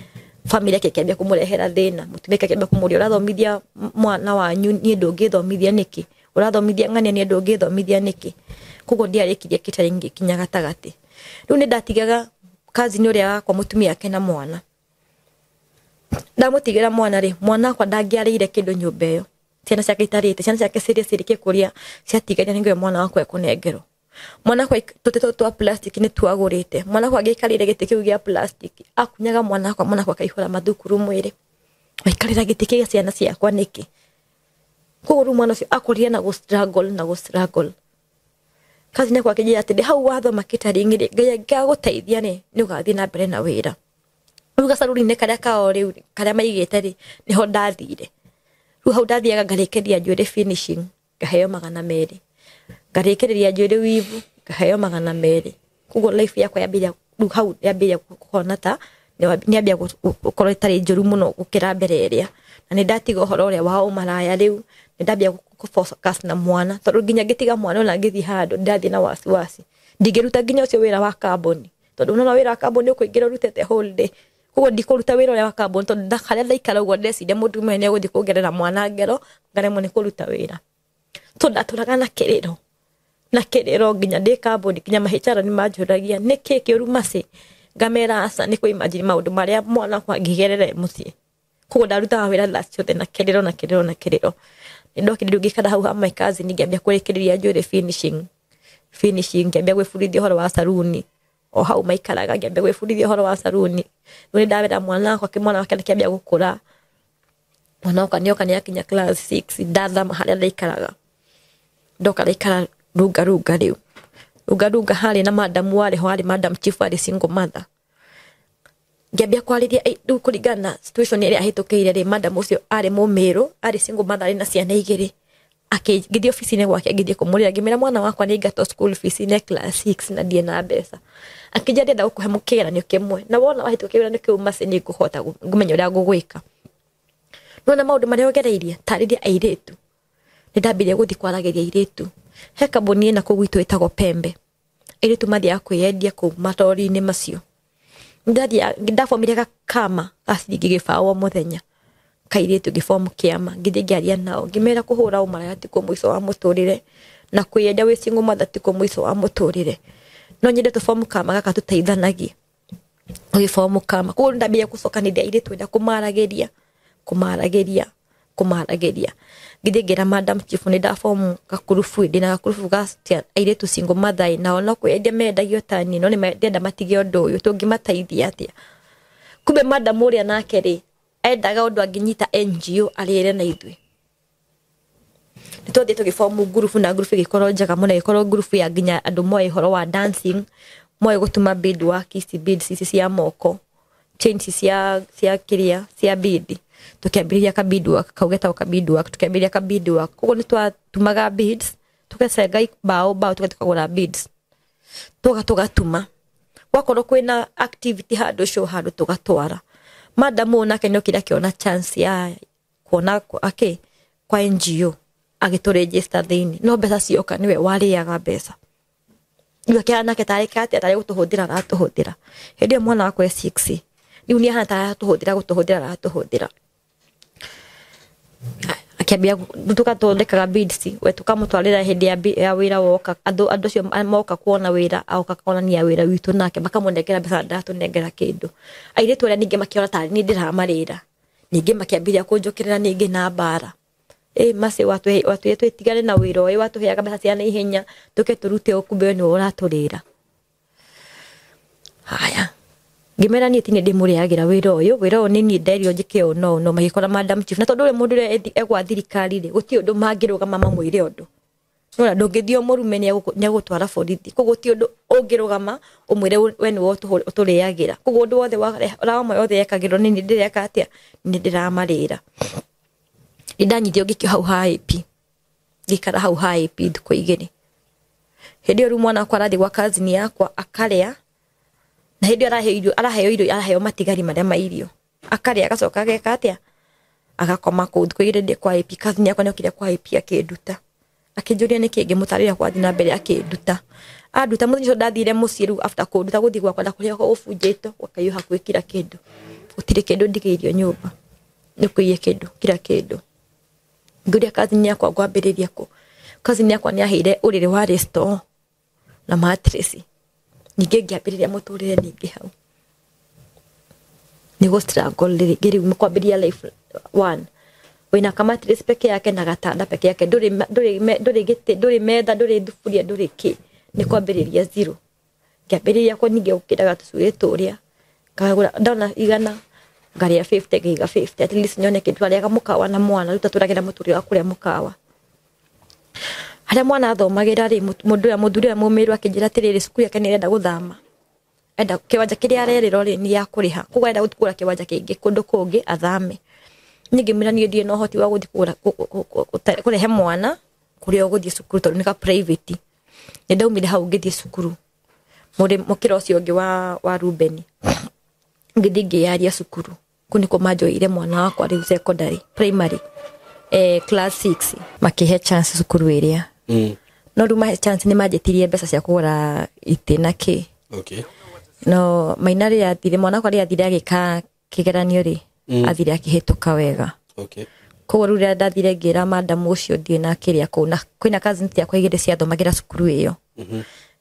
family yake kiambia kumurehera thina mutumia kiambia kumuria urathomithia mwana wanyu ni ndungithomithia niki urathomithia ng'ania ni ndungithomithia niki kugo ndiarekirie catering ngikinya gatagati riu ni ndatigaga cousin uria wakwa mutumia yake na mwana ndamutigira mwana ri mwana akwa ndangiarire kindu nyumba iyo ciana ciake itarite ciana ciake serious kuria ciatigania ningo mwana wakwa ekunengerwo mwana kwa tuteto twa plastic ni twagurite mwana kwa gikarire giti kiu gia plastic akunyaga mwana kwa kaihura mathukuru mwire aikarira giti kia ciana ciakwa niki kuguru mwana cio akoria na struggle kazi kwa kijia ati hau wathoma catering ri ngai gaguteithia ni ugathie na mbere na wira uga saruri-ini karia kao riu karia maigite ri niho ndathire riu hau ndathiaga ngarekeria njuire finishing ngaheo 200 ngarekereria njuire wivu ngaheo 200 kugo life yakwa yambiria riu hau yambiria kuona ta ni ambia gukorwo itari njuru muno gukira mbere iria na ni ndatiga uhoro uria wa umaraya riu ni ndambia focus na mwana tondu nginya ngitiga mwana ona ngithi handu ndathi na wasiwasi ndingiruta nginya ucio wira wa kamboni tondu unaona wira wa kamboni ukuingira rutete holiday kugo ndikuruta wira uria wa kamboni tondu ndakharia ndaikara uguo ndeciria mundu mwene guthi kuongerera mwana ngero ngaremwo ni kuruta wira tondu ndaturaga na kiriro nginya ndi kamboni nginya mahichara ni manjuragia niki kiuru masi ngamera asa ni kuimagine maundu maria mwana kwa ngigerere mucii kugo ndaruta wira last yothe na kiriro ndokire ngikara hau ha my cousin ngiambia kurekereria njuire finishing ngiambia gwifurithia horo wa saruni o hau maikaraga ngiambia gwifurithia horo wa saruni nuri ndabera mwana kwa kimwana wake ngiambia gukura mwana wake nioka ni akinya class 6 ndathama haria ndaikaraga ndoka ndaikara ruga riu hali na madam wale ho hali madam chief ali single mother ngiambia kwariria riu kuringana situation iria ahitukiire ri madam ucio ari mumiru ari single mother ari na ciana igiri akigithio office-ini gwake ngithie kumurira ngimera mwana wakwa ni ngato school fees ne class 6 na die na mbeca akija ndenda gukuhe mukiranio kimwe na wona wahitukiire ni kiu macini kuhota ngumenya uria ngugwika nona maundu maria ogereirie tariria airitu ni ndambirie guthi kwarageria airitu he kambuni na kugwitu itagwo Pembe airitu mathia kwiendia ku matori-ini macio ndafomire kama asiringi gibawo muthenya kairitu gifomu kiama ngithie ngiaria nao ngimera kuhura umaraya tiko mwiso wa muturire na kwiendia wi single mother tiko mwiso wa muturire no nyende tufomu kama gaka tuteithanagia gifomu kama kuo ndambia gucokanithia airitu nda kumarageria ngithie ngira madam chief ni ndafomu gakurufu ndina gakurufu gastia airitu single mother na ona kwiendia mendagio tani no ni ndenda matige undu uyu tungimateithia atia kumbe madam uria nake ri endaga undu anginyita NGO arire na ithwe nitwathie tugifomu group na group gikorwo njaga muno gikorwo group ya nginya andu moe horo wa dancing moe gutuma beadwork ici beads ici cia moko chains cia kiria cia bead tukiambiria ka beadwork kaugeta ka beadwork tukiambiria ka beadwork kugo ni twatumaga beads tukecenga bao tukagura beads tugatuma wakorwo kwina activity handu show handu tugatwara madam onake no kira kiona chance ya kuona kwa NGO agituregister thini no mbeca cioka niwe wariaga mbeca iwe kiana ketareka atari gutuhuthira hindi mwana wakwa 6 riu ni hana tara tuhuthira akiambia tukathondekaga beads we tukamutwarira hindi ya wira woka andu cio moka kuona wira auka kuonania wira witu nake makamunengera mbeca ndatunengera kindu airitu aria ninge makiona tari ni ndiramarira ninge makiambiria kunjukirira ninge na bara mase watu yetu itigane na wira uyu watuheaga mbeca cia na ihenya tuke turute okumbe ni uraturira haya ngimera ni tini ndimuriagira wira uyu ni nderio njike no magikora madam chief na tondu mundu egwa thirikari ri guti undu mangiruga mama mwire undu nona ndungithio murume ni agutwara borithi kugo ti undu ungirugama umwire we ni uturiagira kugo undu wothe wa yothe yakagirwo ni ndireka atia ni ndiramarira ndanyithio ngikio hau haipi ngikara hau haipi thuko igiri hindi ru mwana akwa rathi gwa cousin yakwa akaria na hindi araheo matigari maria mairio akaria agacoka ageka atia agakoma ku thuko igiri ndi kwa ipi cousin yakwa ni okire kwa ipi akinduta Akinjuria niki ngimutarira kwa thina mbere akinduta anduta muthico ndathire mucii riu after kunduta guthi gwakwa ndakuria ko ubunjito wakaiyo hakuä kira kindu gutire kindu ndigeirio nyumba nikuiye kindu kira kindu nguria kazi yakwa ngwambiriria ku kazi yakwa ni aheire urire wa restore na mattress ninge ngiambiriria muturire ninge hau ni go struggle giri mkwambiria life one wina kama mattress peke yake na gatanda peke yake nduri metha nduri thufuria nduri ki ni kwambiriria zero ngiambiriria ko ninge ukira gatucure turia kagura ndona igana ngaria 50 giga 50 at least nyone kindu aria mukawa na mwana ruta turagira muturire wa kuria mukawa haria mwana athomagira ri mundu ya muthuri mumiru akinjira tiriri cukuru yake ni renda guthama enda kiwanja kiria areriro ri ni ya kuriha kuga enda gutukura kiwanja kingi kundu kungi athame ningi mira ni ndie no hoti wa guthikura kurehe mwana kuria guthie cukuru tondu ni ka private ni ndaumire hau ngithie cukuru muri mukira ucio ngi wa Ruben ngithie yaria cukuru kuniko majoire mwana wakwa riu secondary primary class 6 makihe chance cukuru iria no ruma chance ni majetirie mbeca cia kugura itina ki no mainari ya thire mwana kwa ri athire agika kigeranio ri athire akihituka wega koguo rura ndathire ngira madam ucio ndie na kiria kuna kwina kazi ntiakwa igire cia thomagira cukuru iyo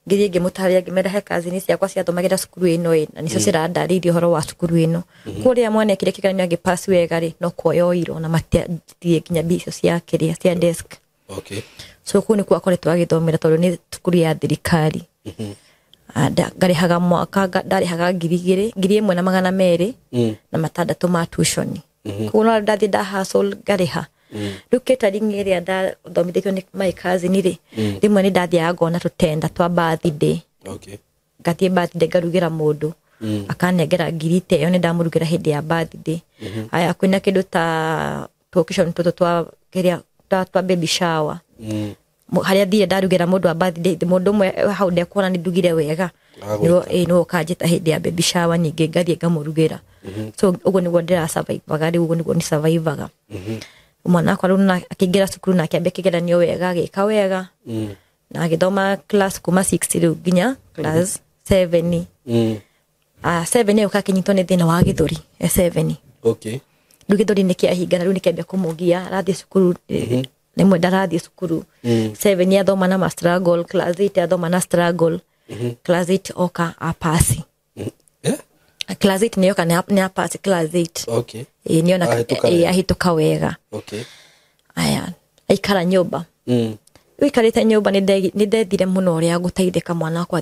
ngithie ngimutaria ngimera he kazi ni ciakwa cia thomagira cukuru ino na nicio cirandaririe horo wa cukuru ino kuria mwana kire kigeranio agipass wega ri no kuoyo iro na matie kinya bicio cia kiria cia desk so kuni kwa koretwo agithomera tondu ni cukuru ya thirikari ngarihaga mwaka ndarihaga ngiri imwe na magana meri na matandatu ma tuition kuno ndathi nda hustle ngariha ruketa ringiria nda thomithio ni my cousin ri rimwe ni ndathi agona tutenda twa birthday ngathie birthday ngarugira mundu akanengera ngiri te yo ni ndamurugira hindi ya birthday aya kwina kindu ta occasion toto twa kiria twa baby shower haria thire ndarugira mundu wa birthday mundu mwe hau ndekuona ni ndugire wega no kanjita hindi ya baby shower ninge ngathie ngamurugira so ugo niguo ndira survive bagari ugo niguo ni survivaga mwana kwa runa akigira cukuru na kiambe kigeranio wega agika wega na agithoma class kuma 6 riu ginya class 7 7 ukakinyitwo ni thina wa githuri 7 githuri ni kiahinga na riu ni kiambe kumugia rathi cukuru ni mwe ndarathi cukuru 7 athoma na struggle class 8 athoma na struggle class 8 oka apasi class 8 ni yoka ni apasi class 8 niona ahituka wega aya aikara nyumba wikarite nyumba ni ndethire muno ria guteithika mwana wakwa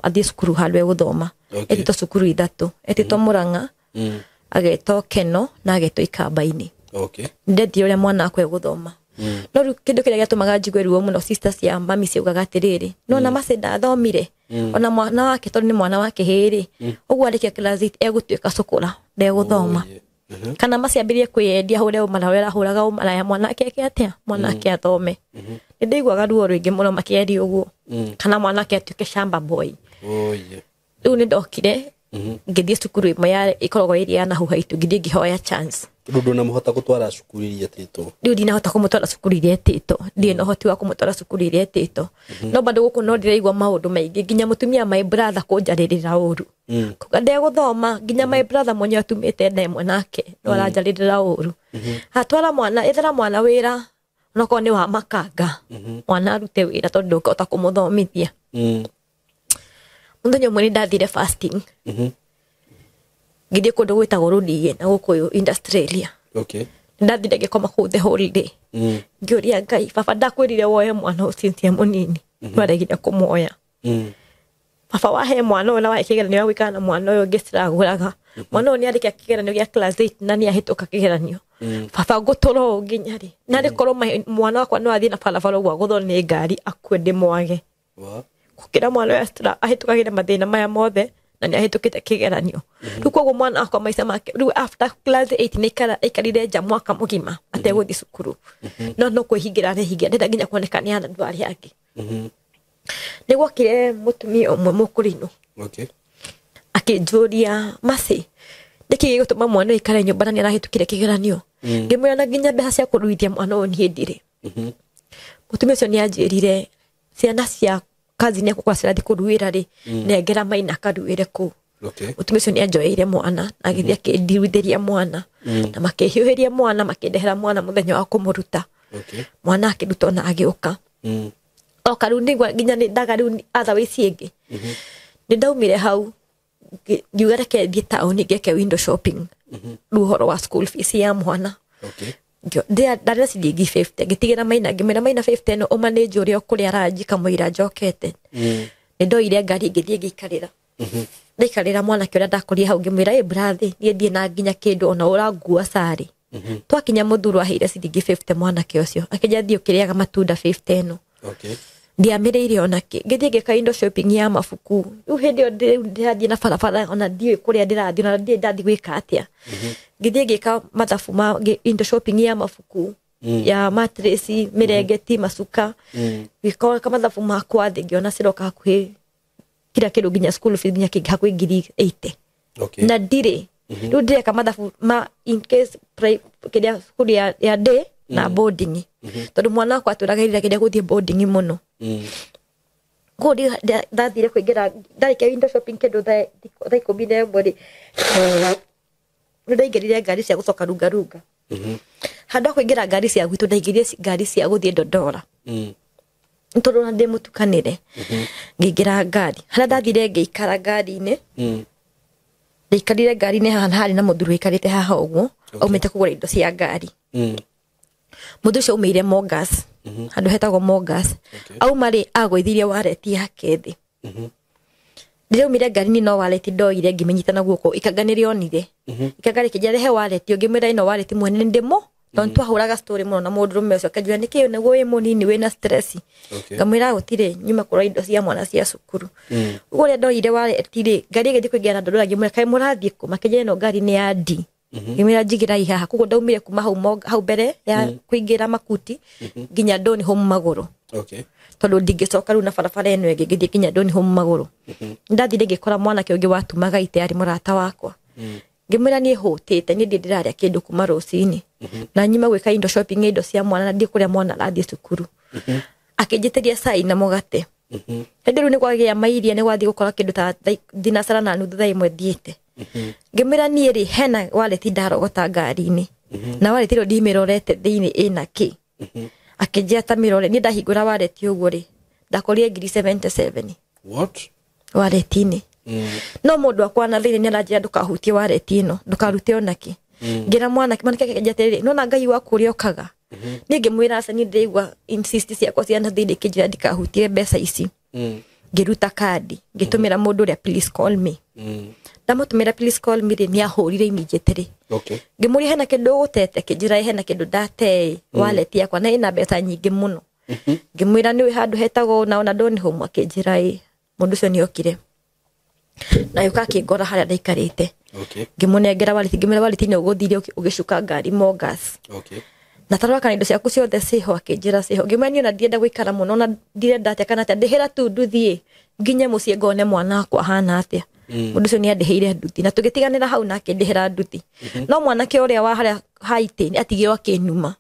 athie cukuru handwe guthoma etito cukuru ithatu etito Murang'a ageto Keno na ageto Ikamba-ini ndethire ria mwana wakwa guthoma no ru kindu kiria gatumaga njigwe ruo muno sisters ya mami ciugaga atiriri no na macenda thomire ona mwana wake tondu ni mwana wake hiri uguo arikia class 8 egutuika cukura ndeguthoma kana maciambirie kwiendia hure marawera huraga umaraya mwana ake atia mwana ake athome ndigwaga ruo ruingi muno makiendi uguo kana mwana ake atuike shamba boy riu ni ndokire ngithie cukuru imwe ya ikoragwo iria na huhaitu ngithie ngihoya chance ndu na muhota gutwara cukuru iria tito riu ndina hota kumutwara cukuru iria tito ndie no hoti wa kumutwara cukuru iria tito no bado guku no ndiraigwa maundu maingi nginya mutumia my brother kunjaririra uru kuga ndeguthoma nginya my brother mwenye atumite ndemwe nake no aranjaririra uru hatwara mwana ethera mwana wira noko ni wa makanga mwana arute wira tondu ndukota kumuthomithia muthenya umwe ndathire fasting ngithie kundu gwitagwo Rudie na guku Industrialia ndathire ngikoma ku the whole day ngiuria Ngai baba ndakwirire woye mwana ucincie munini ndwaregire kumuoya baba wahe mwana ona wa kigeranio gwikana na mwana uyu ngisiraguraga mwana uyu ni arikia kigeranio gia class 8 na ni ahituka kigeranio baba ngutoro nginya ri na rikorwo mwana wakwa no athie na barabara gwa guthwo ni ngari akwende mwage kukira mwana extra ahitukagira mathina maya mothe na ni ahitukite kigeranio riu koguo mwana akwa maica make riu after class 8 ni ikarire nja mwaka mugima ateguthi cukuru no kwihingira rehingia ndenda nginya kuoneka ni ana ndwari yake niguo kire mutumia umwe mukurino akinjuria masi ndiki gutuma mwana ikare nyumba na ni arahitukire kigeranio ngimwira na nginya mbeca cia kuruithia mwana uyu ni ndire mutumia ucio ni anjirire ciana cia kazi ni akwa cirathi kuruira ri nengera maina karuire ku mutumia ucio ni anjoeire mwana agithia kindiwithiria mwana na makihiuhiria mwana makindehera mwana muthenya wa kumuruta mwana akiruta na agioka oka riu ndigwa nginya ni ndaga riu otherwise ingi ni ndaumire hau ngiuga reke thie town ngeke window shopping riu horo wa school fees ya mwana ndara ciringi 50 ngitigira maina ngimera maina 50 no umanage uria kuria aranjika muira njokete ni ndoire ngari ngithie ngikarira ndikarira mwana kiria ndakoria hau ngimwira brother nie ndie na nginya kindu ona urangua sari twakinya muthuru ahire ciringi 50 mwana kiocio akija thio kiriaga matunda 50 no ndiamireire ona ki ngithie ngeka window shopping ya mafuku riu hindi o ndirathie na barabara ona ndie kuria ndirathie ona ndie ndathi gwika atia ngithie ngeka mathabu ma window shopping ya mafuku ya mattress mirengeti masuka ngikora kama mathabu makwa thi ngiona ciroka hakuhi kila kindu nginya school fees nginya kingi hakuhi ngiri 80 na ndire riu ndireka mathabu ma in case kiria kuria ya day na boarding tondu mwana wakwa aturagarira kiria guthie boarding muno godi ndathire kuingira ndarike window shopping kindu thai kombine mbori ndaingirire ngari cia gucoka runga handa kuingira ngari cia gwitu ndaingirire ngari cia guthie Dodora tondu na ndimutukanire ngingira ngari handa ndathire ngiikara ngari-ini ndikarire ngari-ini haha hari na muthuru ikarite haha uguo aumite kugura indo cia ngari muthuru ucio umeire Mogas handu hetagwo Mogas au mari agwithirie wareti yake thi ndiraumire ngari-ini no wareti ndoire ngimenyita na guoko ikanganire onire ikangari kijarehe wareti ngimira ino wareti mwene ndimo tondu twahuraga story muno na mundu rume ucio akajua niki naguo wi munini wina stress ngamwira gutire nyuma kura indo cia mwana cia cukuru uguo ndoire wareti ri ngari igithie kuingira na Dodora ngimwira kai murathie ku makijene no ngari ni ya ndi ngimira njigira ihaha kugo ndaumire kuma hau mbere ya kuingira Makuti nginya Doni home maguru tondu ndingicoka riu na barabara eno enge ngithie nginya Doni home maguru ndathire ngikora mwana ki ungi watumaga ite ari murata wakwa ngimwira nie hutite ni ndiraria kindu kuma rucini na nyima gwika indo shopping indo cia mwana na ndikuria mwana arathie cukuru akijitiria cai na mugate hindi riu ni kwagia mairia ni gwathie gukora kindu ta dinasara na nuthu thai mwe thiete ngimira nie ri hena waleti ndarogota ngari-ini na waleti ro ndimerorete thiini ina ki akijia ta mirore ni ndahingura waleti uguo ri ndakorie ngiri 77 what waleti-ini no mundu akwa na thiini ni aranjira ndukahutie waleti ino ndukarute onaki ngira mwana kimanike kejatiri no na ngai waku uri Okaga ningimwira asa ni ndeigwa insist ciakwa ciana thiini kijira ndikahutie mbeca ici ngiruta kadi ngitumira mundu ria please call me ndamutumira please call me ni ahurire immediately ngimuria hena kindu gutete kijira hena kindu ndate wallet yakwa na ina mbeca nyingi muno ngimwira ni handu hetagwo na ona Doni home akijira mundu ucio ni okire na yuka kingora haria ndaikarite ngimunengera wallet ngimwira wallet ni uguthirie ugicuka ngari Mogas na tarwa kana indo ciaku ciothe ciho akijira ciho ngimwani ona ndienda gwikara muno na ndirenda atia kana atia ndihira tu nduthie nginya mucie ngone mwana wakwa hana atia mundu ucio ni andiheire nduthi na tugitiganira hau nake ndihira nduthi no mwana ke uria wa haria haiti ni atigio akinuma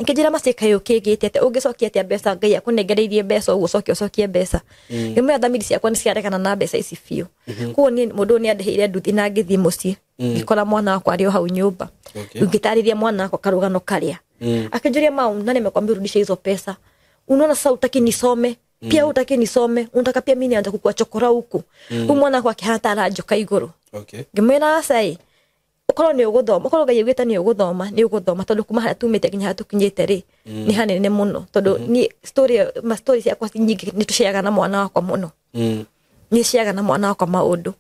ngijira macika yukigite ate ungicokia atia mbeca ngai akunengereirie mbeca uguo cokie mbeca ngimwe thamiri ciakwa ni ciarekana na mbeca ici biu kuo ni mundu ni andiheire nduthi na ngithie mucie ngikora mwana wakwa ari hau nyumba ngitariria mwana wakwa karugano karia akijuria mau na nimekwambia rudisha hizo pesa unaona sasa utaki nisome pia utaki nisome unataka pia mimi nianze kukua chokora huku mwana kwa kihata arajoka iguru ngimwira sai ukoro ni uguthoma ukoro ngai ugita ni uguthoma tondu kuma haria tumite nginya hatukinyite ri ni hanene muno tondu ni story cia kwa nyingi ni tusheaga na mwana wakwa muno ni ciaga na mwana wakwa maundu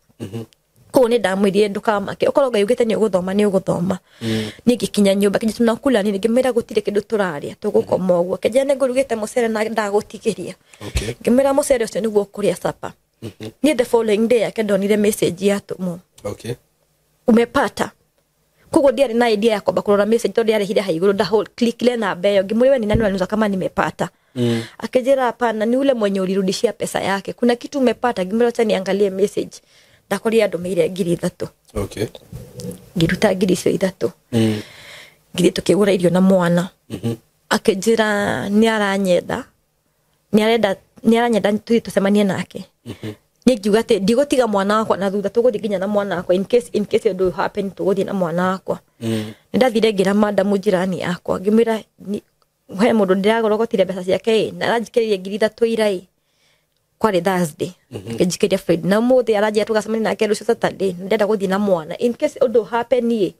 ko ni ndamwiriye ndukamake ukoro ngai ugite ni uguthoma ni gikinya nyumba kinyi tunakula ni ngimira gutire kindu turaria tugukoma uguo kejane ngurugite mucere na ndagutigiria ngimira mucere ucio niguo kuria sapa ni the following day akendonire message yatumo umepata kugo ndiari na idea ya kwamba kurora message to ndiari hire haiguru nda whole click le na beyo ngimuriwe ni nani waniuza kama nimepata akejera hapana ni ule mwenye ulirudishia pesa yake kuna kitu umepata ngimira acha niangalie message ndakoria ndumeire ngiri 3 ngiruta ngiri 3 ngiri tukigura irio na mwana akijira niaranyenda tucemanie nake nikiuga ati ndigotiga mwana wakwa na thutha tuguthii nginya na mwana wakwa in case do happen tuguthii na mwana wakwa ndathire ngira madam jirani yakwa ngimira he mundu ndiragorogotire mbeca ciake na aranjikiririe 3,000 irai kwari Thursday ngijikiria Friday na muthi aranjia tugacemania nake rucio Saturday ndenda guthii na mwana in case do happen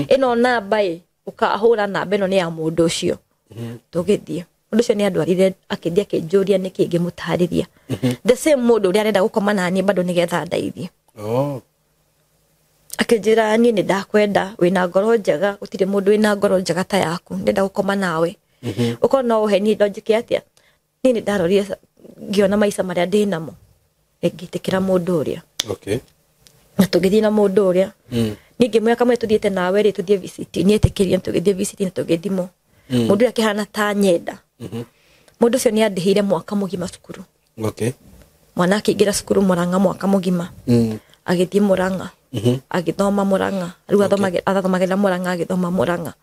ino namba ukahura namba ino ni ya mundu ucio tugithie mundu ucio ni andwarire akithia kinjuria niki ngimutariria the same mundu uri arenda gukoma nani bado nigetha ndaithie akijira ni ndakwenda wina ngoro njega utire mundu wina ngoro njega ta yaku ndenda gukoma nawe uko no he ni logic atia ni ndarorire ngiona maica maria ndinamo ngitikira mundu uria na tugithie na mundu uria ningi mwaka mwe tuthiete nawe ri tuthie visit ni etikirie tugithie visit na tugithimo mundu akihana ta nyenda mundu cio ni andihire mwaka mugima cukuru mwana akigira cukuru Murang'a mwaka mugima agithie Murang'a agithoma Murang'a riu athomagira Murang'a agithoma Murang'a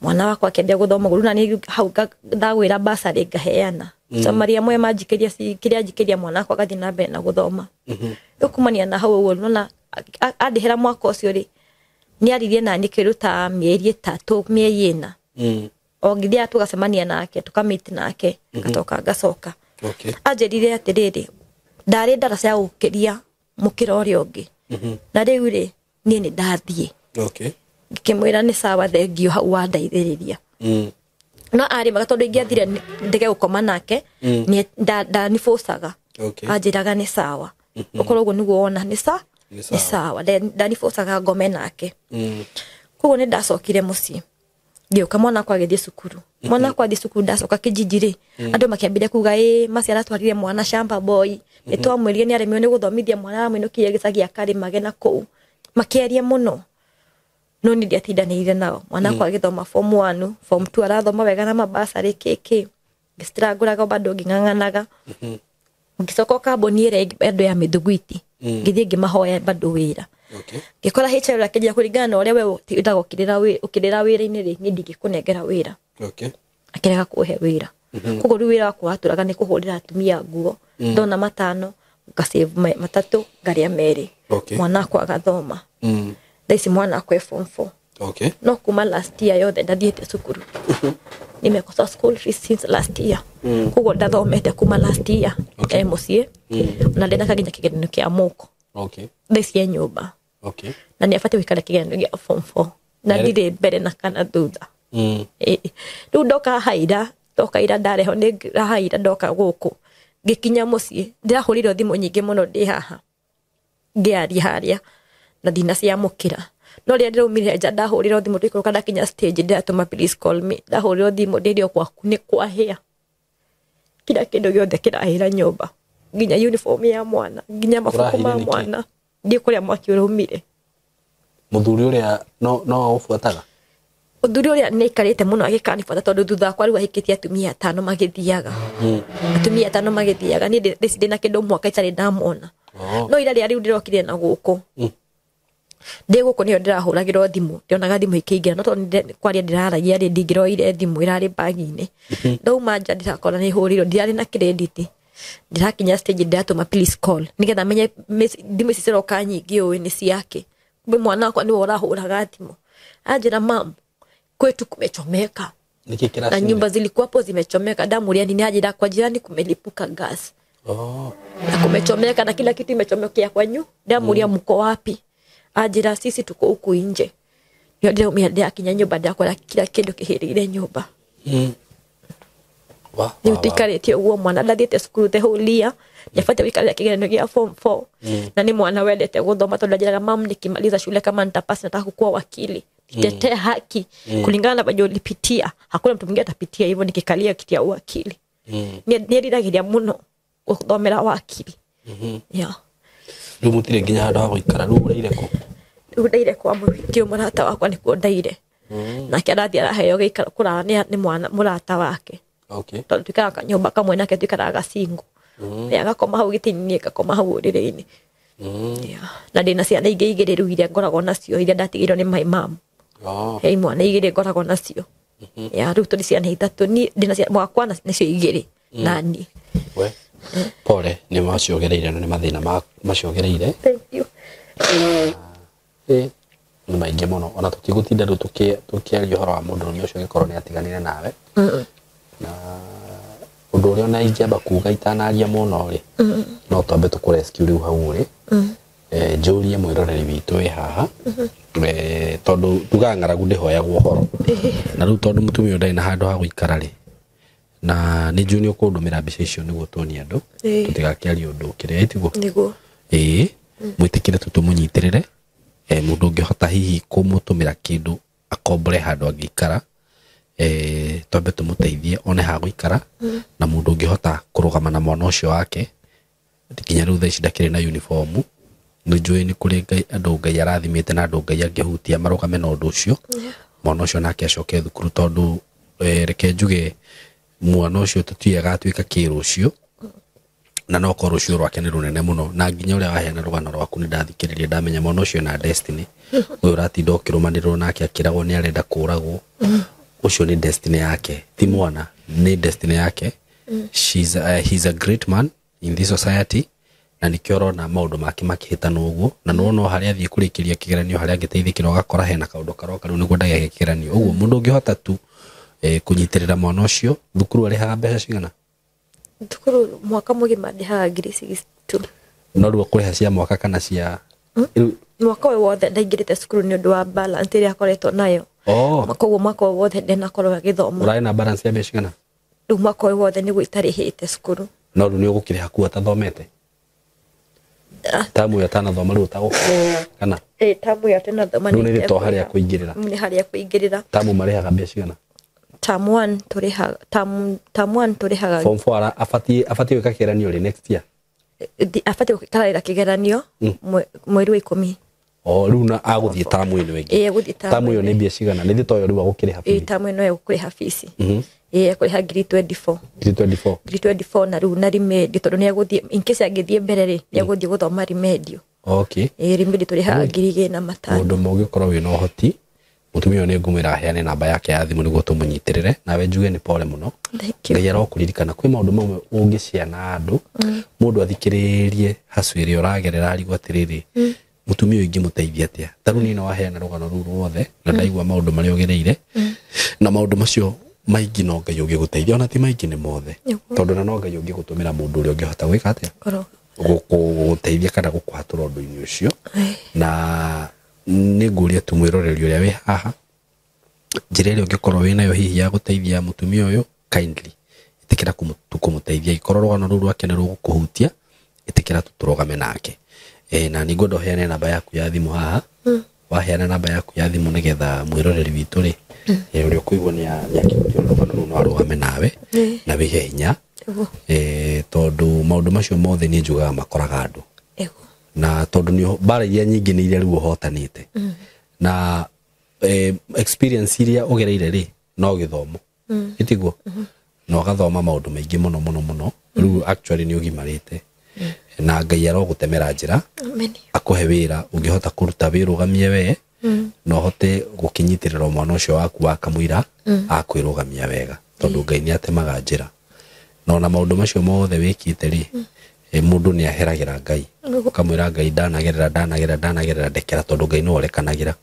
mwana wakwa akendea guthoma guru na ni hau ndagwira basari ngaheana Samaria mwe majikiria kiria jikiria mwana wakwa gathi na mbere na guthoma ukumania na hau uguo nona andihira mwaka ucio ri ni aririe na nikiruta mieri 3 mieri 4 ogithia tugacemania nake tukamit nake gatoka gacoka ajerire atiriri ndari darasa ya ukiria mukira uri ungi na riu ri ni ndathie ngikimwira ni sawa thengio hau wandaithiriria no ari magatondu ingiathire ndege gukoma nake ni ndanifosaga ajiraga ni sawa ukoro uguo niguo wona ni sawa ndanifosaga ngome nake koguo ni ndacokire mucii ngioka mwana kwa githie cukuru mwana kwa thi cukuru ndacoka kijijiri andu makiambire kuga maciara twarire mwana shamba boy nitwamwirire ni aremio ni guthomithia mwana amwinukirie gicagia kari magena kuu makierie muno no ni ndiatindanire nao mwana kwa githoma form 1 form 2 arathoma wega na mabasari kiki ngistraguraga bado nginganganaga ngicoka kaboniere endo ya Midugwiti ngithie ngimahoya bado wira ngikora HR akijia kuringana na uria we ukirira wira-ini ri ni ndigikunengera wira akirega kuhe wira koguo ri wira wakwa aturaga ni kuhurira atumia nguo ndona 5 ngasave 3 ngaria 2 mwana wakwa agathoma daisi mwana wakwa form 4 no kuma last year yothe ndathiete cukuru nimekosa school fees since last year koguo ndathomete kuma last year mucii na ndenda kaginya kigeranio kia moko daisi ya nyumba na ni afate wikara kigeranio gia form 4 na ndire mbere na kana thutha riu ndoka haira ndareho ni haira ndoka guku ngikinya mucii ndirahurire thimu nyingi muno ndi haha ngiaria haria na dina cia mukira no ria ndirumire nja ndahurire thimu ndikuruka ndakinya stage ndiratuma please call me ndahurire thimu ndirio kwaku ni kwahia kila kindu giothe kirahira nyumba nginya uniform ya mwana nginya mafuko ma mwana ndikuria mwaki urumire muthuri uria no ufuataga muthuri uria ni karite muno agikanifuata tondu thutha kwa riu ahikitie atumia 5 magithiaga atumia 5 magithiaga ni ndina kindu mwaka itari ndamona no ira ria riu ndirokire na guku ndiguko ni ndirahuragirwo thimu ndionaga thimu ikiingira no tondu kwaria ndiraragia ri ndingiroire thimu irari bagi-ini ndauma nja ndirakora ni hurirwo ndirari na credit ndirakinya stage ndiratuma please call nigetha menye thimu ciroka nyingi uwi ni ciake kumbe mwana wakwa ni urahuraga thimu anjira mam kwetu kumechomeka na nyumba zilikuwa hapo zimechomeka damuria ni ajira kwa jirani kumelipuka gas na kumechomeka na kila kitu imechomekea kwanyu damuria mko wapi ajira sisi tuko huku nje ndio ndio akinya nyumba ndakora kila kindu kihirire nyumba ni utikarete uwo mwana ndathite cukuru te hulia yafate wikara kigeranio gia form 4 na ni mwana wendete guthoma tondu ajiraga mam nikimaliza shule kama nitapasi nataka kuwa wakili tetea haki kulingana na bajo lipitia hakuna mtu mwingine atapitia hivyo nikikalia kitia wakili ni ndiragiria muno guthomera wakili riu mutire nginya handu ha guikara riu ndaire kwa mwitio murata wakwa ni kuondaire na kirathi araheo gikara kurania ni mwana murata wake tondu tukara nyumba kamwe nake tukaraga singo agakoma hau gitini agakoma hau urire-ini na ndina ciana ingĩ igĩrĩ rĩu iria ngoragwo nacio iria ndatigĩirwo nĩ my mom hei mwana igĩrĩ ngoragwo nacio ya riu tuli ciana itatu ni ndina cia mwakwa na cio igiri nani we pole ni maciogereire ni mathina maciogereire thank you ni maingi muno ona tukigutinda ru tukiaria horo wa mundu ni ucio gikorwo ni atiganire nawe na undu uria ona ingiamba kuga itanaria muno ri no twambe tukurescue riu hau ri njurie mwiroreri witu wi haha tondu tugang'aragu ndihoyagwo horo na riu tondu mutumia ndai na handu ha guikara ri na ni junior kundumira mbica icio niguo tuonie andu tutigakiaria undu kiria itiguo niguo mwitikire tutumunyiterere mundu ngihota hihi kumutumira kindu akombore handu angikara twambe tumuteithie one ha guikara na mundu ngihota kurugama na mwana ucio wake kinya riu thaici ndakire na uniform njui ni kuri ngai andu ngai arathimite na andu ngai angihutia marugame na undu ucio mwana ucio nake acoke thukuru tondu reke njuge mwana ucio tutiaga atuika kirucio na no ko rucio rwake ni runene muno na nginya uria waheana rugano rwaku ni ndathikiririe ndamenya mwana ucio na destiny uyu uratinda ukirumanirwo nake akiragwo ni arenda kuragwo ucio ni destiny yake ti mwana ni destiny yake he's a great man in this society na nikioro na maundu make makihitana uguo na no haria athie kurikiria kigeranio haria angiteithikira ugakora hena kaundu karoka riu niguo ndage kigeranio uguo mundu ngihota tu kunyitirira mwana ucio thukuru ari ha mbeca cigana thukuru mwaka mugima ndihaga ngiri 62 no riu kuriha cia mwaka kana cia mwaka wothe ndaingirite cukuru ni undu wa balance iria akoretwo nayo mwaka wothe ndinakorwo agithoma urai na balance ya mbeca cigana riu mwaka wothe niguo itarihite cukuru no riu ni ugukiriha ku atathomete tamu ya tana thoma riu tago kana tamu ya tana thoma ni to haria kuingirira tamu marihaga mbeca cigana term 1 turihaga form 4 afati wika kigeranio ri next year afati gukarira kigeranio mweri wa 10 riu na aguthie tamu ino wengi tamu yo ni mbia cigana ni thitoyo riu agukiriha fees tamu ino egukuriha fees kuriha ngiri 24 na riu na rimedio tondu ni aguthie in case agithie mbere ri ni aguthie guthoma rimedio rimedio turihaga ngiri 2,500 mundu mugikorwo wina uhoti mutumia ni ngumira heane namba yake ya thimu niguo tumunyitirire nawe njuge ni pole muno ngai arokuririkana kwi maundu mamwe ungiciana andu mundu athikiririe hacwire uragerera arigwo atiriri mutumia ingi muteithia atia taru ni no waheana rugano ruru ruothe na ndaigua maundu mari ogereire na maundu macio maingi no ngai ungiguteithia ona ti maingi ni mothe tondu na no ngai ungigutumira mundu uri ungihota gwika atia guteithia kana gukwatura undu-ini ucio na ni nguria tu mwiroreri uria wi haha njira iria ungikorwo winayo hihi ya guteithia mutumia uyu kindly itikira kumuteithia ikorwo rugano ruru rwake ni rugukuhutia itikira tuturugame nake na ningo ndoheane namba yaku ya thimu haha waheana namba yaku ya thimu nigetha mwiroreri witu ri uria kuigwo ni akihutia rugano ruru no arugame nawe na wihe hinya tondu maundu macio mothe ni njugaga makoraga andu na tondu ni bara iria nyingi ni iria riu uhotanite na experience iria ugereire ri no githomo itiguo no gathoma maundu maingi muno riu actually ni ugimarite na ngai arogutemera njira akuhe wira ungihota kuruta wira ugamie we no hote gukinyitirira mwana ucio waku wakamwira akwirugamia wega tondu ngai ni atemaga njira no na maundu macio mothe wikite ri mundu ni aheragira ngai kamwira ngai ndanagerera ndekera tondu ngai no orekanagira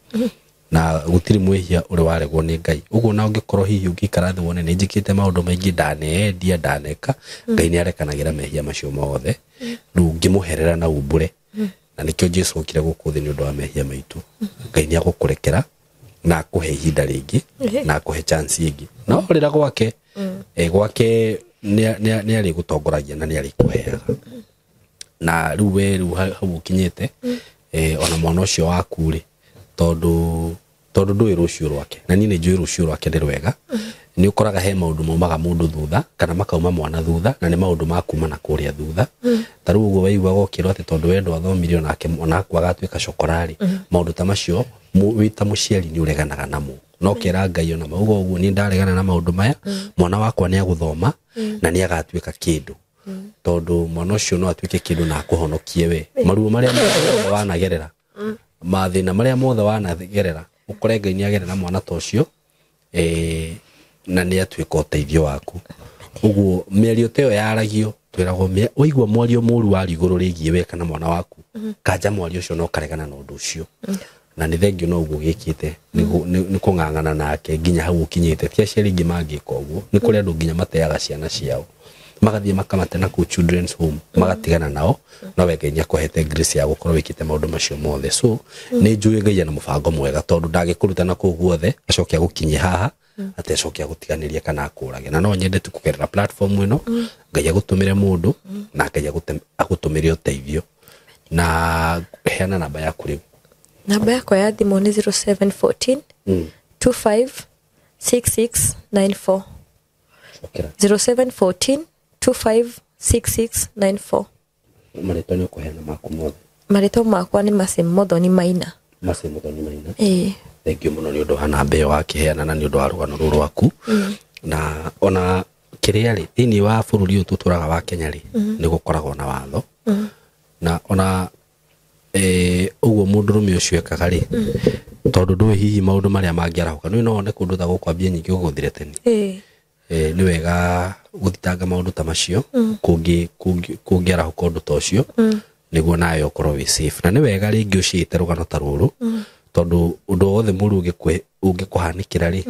na gutiri mwihia uri waregwo ni ngai uguo na ungikorwo hihi ungikara thi wone ni njikite maundu maingi ndaneendia ndaneka ngai ni arekanagira mehia macio mothe riu ngimuherera na umbure na nikio Jesu okire guku thi ni undu wa mehia maitu ngai ni agukurekera na akuhe ihinda ringi na akuhe chance ingi no rira gwake gwake ni ari gutongoragia na ni ari kuheaga na riu we riu hau kinyite ona mwana ucio waku ri tondu ndui rucio rwake na ni njui rucio rwake ndi rwega ni ukoraga he maundu momaga mundu thutha kana makauma mwana thutha na ni maundu makuma na kuria thutha taru uguo waigwa gokirwo ati tondu wendo athomirio nake onaku agatuika cokorari maundu ta macio wita muciari ni ureganaga namo no kira ngai ona maugo uguo ni ndaregana na maundu maya mwana wakwa ni aguthoma na ni agatuika kindu tondu mwana ucio no atuike kindu na akuhonokie we maruo maria wanagerera mathina maria mothe wanagerera ukore ngai ni agerera mwana ta ucio na nĩ atuĩka ũteithio waku ũguo mĩario teo yaragio twĩragwo ũigua mwario mũru wa igũrũ rĩgiĩ we kana mwana waku kanja mwario ũcio no karegana na ũndũ ũcio na nĩ thengio no ũguo gĩkĩte nĩ kũng'ang'ana nake nginya hau ũkinyĩte ti aciari aingĩ mangĩka ũguo nĩ kũrĩ andũ nginya mateaga ciana ciao magathiĩ makamate na kũu children's home magatigana nao no we Ngai nĩakũhete grace ya gũkorwo wĩkĩte maũndũ macio mothe so nĩ njũĩ Ngai na mũbango mwega tondũ ndagĩkũruta na kũu guothe acokia gũkinyia haha atecokia gũtiganĩria kana akũrage na no nyende tu kũgerera platform ĩno Ngai agũtũmĩre mũndũ na Ngai agũtũmĩre ũteithio na heana namba yaku rĩu namba yakwa ya thimũ nĩ 0714 256694 0714 256694 marĩtwa nĩ ũkũheana maku mothe marĩtwa makwa nĩ Muthuri Maina Muthuri Maina thank you mũno nĩ ũndũ wa namba ĩyo wakĩheana na nĩ ũndũ wa rũgano rũrũ rwaku na ona kĩrĩa rĩ thĩinĩ wa bũrũri ũyũ tũtũraga wa Kenya rĩ nĩ gũkoragwo na watho na ona ũguo mũndũrũme ũcio ekaga rĩ tondũ ndũĩ hihi maũndũ marĩa mangĩarahũka nĩ no one kũndũ ta gũkwambia nyingĩ ũgũthire tene nĩ wega gũthitanga maũndũ ta macio kũngĩarahũka ũndũ ta ũcio nĩguo nawe ũkorwo wĩ safe na nĩ wega rĩngĩ ũciĩte rũgano ta rũrũ tondũ ũndũ wothe mũru ũngĩkũhanĩkĩra rĩ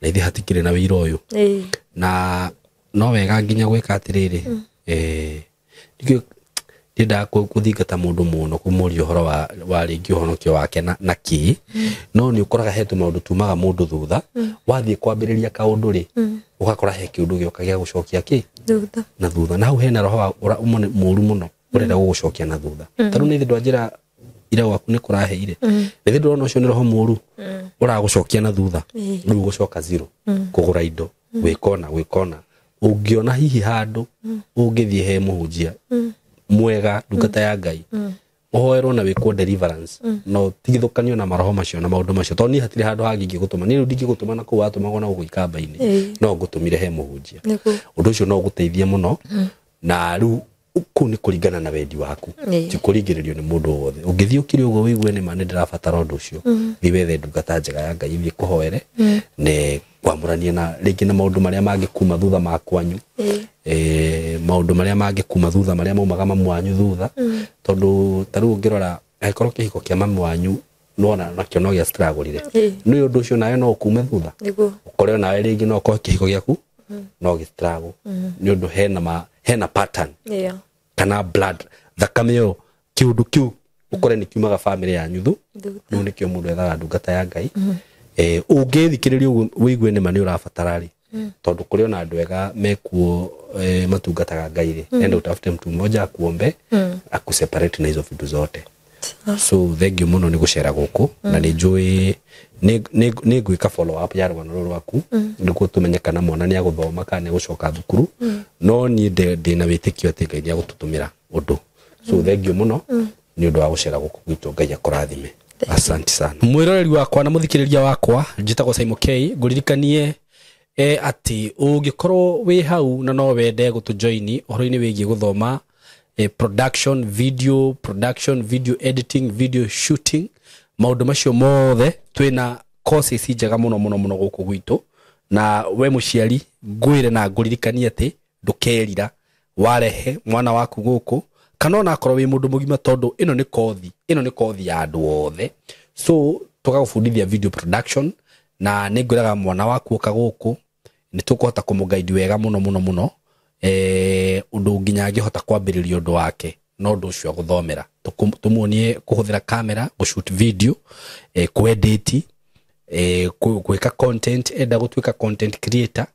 na ithe hatikĩrĩ na wĩira ũyũ na no wega nginya gwĩka atĩrĩrĩ ndĩndaga gũthingata mũndũ mũno kũmũria ũhoro wa rĩngĩ ũhonokio wake na kĩ no nĩ ũkoraga hetũ maũndũ tumaga mũndũ thutha wathiĩ kwambĩrĩria kaũndũ rĩ ũgakora he kĩũndũ gĩoka gĩa gũcokia kĩ na thutha na hau hena roho mũru mũno ũrenda gũgũcokia na thutha tarũ nĩ thĩndũ njĩra ira waku nĩ kũraheire nĩ thĩndũ ona ũcio nĩ roho mũru ũragũcokia na thutha rĩu gũcoka zero kũgũra indo gwĩkona ũngĩona hihi handũ ũngĩthiĩ he mũhunjia mwega ndungata ya Ngai ũhoerwo na wĩkwo deliverance no tigithũkanio na maroho macio na maũndũ macio tondũ niĩ hatirĩ handũ hangĩ ingĩgũtũma niĩ rĩu ndingĩgũtũma na kũu watũmagwo na gũgũ ikamba-inĩ no ngũtũmire he mũhunjia ũndũ ũcio no ũgũteithie mũno na rĩu kũu nĩ kũringana na wendi waku ti kũringĩrĩrio nĩ mũndũ wothe ũngĩthiĩ ũkire ũguo wĩigue nĩ ma nĩ ndĩrabatara ũndũ ũcio thiĩ wethe ndungata njega ya Ngai thiĩ kũhoere na kwamũranie na rĩngĩ na maũndũ marĩa mangĩkuma thutha makwanyu maũndũ marĩa mangĩkuma thutha marĩa maumaga mamu wanyu thutha tondũ tarĩu ũngĩrora angĩkorwo kĩhiko kĩa mamu wanyu nona nakĩo no gĩa struggle-ire nĩ ũndũ ũcio nawe no ũkume thutha ũkore nawe rĩngĩ no ũkorwo kĩhiko gĩaku no gĩ struggle nĩ ũndũ hena pattern kana blood thakame ĩyo kĩũndũ kĩu ũkore nĩ kiumaga family yanyu rĩu nĩkĩo mũndũ ethaga ndungata ya Ngai ũngĩthikĩrĩria wĩigue nĩ ma nĩ ũrabatara rĩ tondũ kũrĩ ona andũ ega mekuo matungataga Ngai rĩ enda utafute mtu mmoja akuombe akuseparate na hizo vitu zote so thank you mũno nĩ gũcera gũkũ na nĩ njũĩ nĩ gwĩka follow up ya rũgano rũrũ rwaku nĩguo tũmenye kana mwana nĩ agũthoma kana nĩ gũcoka thukuru no niĩ ndĩna wĩtĩkio atĩ Ngai nĩ agũtũtũmĩra ũndũ so thank you mũno nĩ ũndũ wa gũcera gũkũ gwitũ Ngai akũrathime asante sana mwĩroreri wakwa na mũthikĩrĩria wakwa njĩtagwo SYMO ngũririkanie ati ũngĩkorwo wĩ hau na no wende gũtũjoini ũhoro-inĩ wĩgiĩ gũthoma production video editing video shooting maũndũ macio mothe twĩna courses njega mũno gũkũ gwitũ na we mũciari ngwĩre na ngũririkanie atĩ ndũkerira warehe mwana waku gũkũ kana ona akorwo wĩ mũndũ mũgima tondũ ĩno nĩ kothi ya andũ othe so tũgagũbundithia video production na nĩ ngwĩraga mwana waku ũka gũkũ nĩ tũkũhota kũmũguide wega mũno ũndũ nginya angĩhota kwambĩrĩria ũndũ wake no ũndũ ũcio agũthomera tũmuonie kũhũthĩra kamera gũshoot video kuedit gwĩka content enda gũtuĩka content creator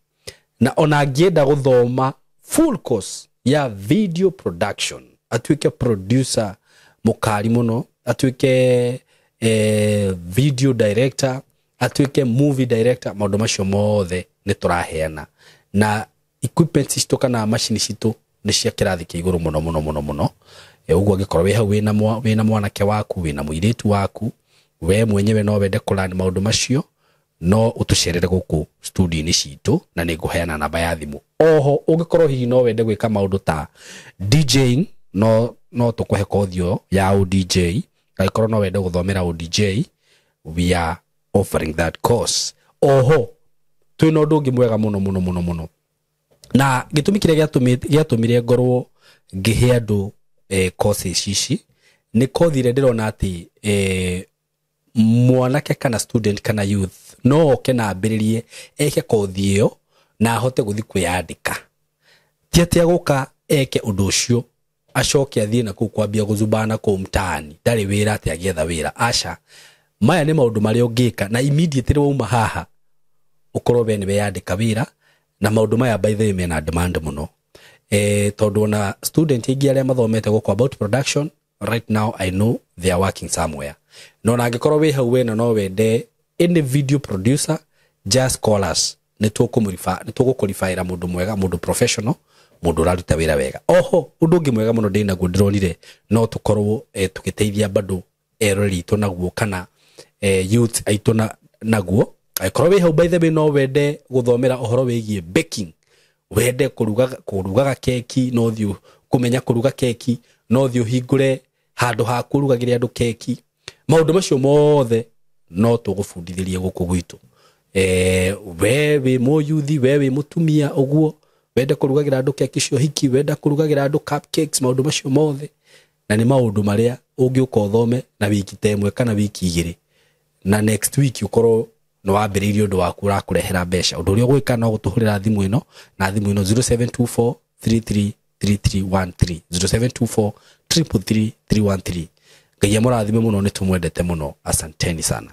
na ona angĩenda gũthoma full course ya video production atuĩke producer mũkari mũno atuĩke video director atuĩke movie director maũndũ macio mothe nĩ tũraheana na equipment citũ kana machine citũ nĩ cia kĩrathi kĩa igũrũ mũno ũguo angĩkorwo wĩ hau wĩna mwanake waku wĩna mũirĩtu waku we mwenyewe no wende kũrani maũndũ macio no ũtũcerere gũkũ studio-inĩ citũ na nĩ ngũheana namba ya thimũ oho ũngĩkorwo hihi no wende gwĩka maũndũ ta DJing no tũkũhe kothi ya ODJ angĩkorwo no wende gũthomera ODJ we are offering that course oho twina undu ungi mwega muno na gitumi kiria giatumire ngorwo ngihe andu courses ici ni kothire ndirona ati mwanake kana student kana youth no oke na ambiririe eke kothi iyo na ahote guthi kwiyandika ti ati aguka eke undu ucio acoke athie na kwambia guzubana ku mtaani ndari wira ati agietha wira aca maya ni maundu mari ungika na immediately wauma haha ukorwo we ni weyandika wira na maundu maya by the way mena demand muno tondu na student ingi aria mathomete go about production right now I know they are working somewhere no na angikorwo we hau we no wende any video producer just call us nitugukurifira mundu mwega mundu professional mundu raruta wira wega oho undu ungi mwega muno ndina guo ndironire no tukorwo tukiteithia bado erori to naguo kana youth aitona naguo aikorwo we hau by the way no wende guthomera ohoro wigie baking wende kurugaga keki no thiu kumenya kuruga keki no thiu hingure handu ha kurugagira andu keki maundu macio mothe no tugufundithĩria guku gwitu wewe moyuthi wewe mutumia oguo wende kurugagira andu keki cio hiki wenda kurugagira andu cupcakes maundu macio mothe na ni maundu maria ungiuka uthome na wiki temwe kana wiki igiri na next week ukorwo no wambiririo undu waku urakurehera mbeca undu uria gwika no gutuhurira thimu ino na thimu ino 0724 333313 0724 333313 ngai amurathime muno ni tumwendete muno asanteni sana.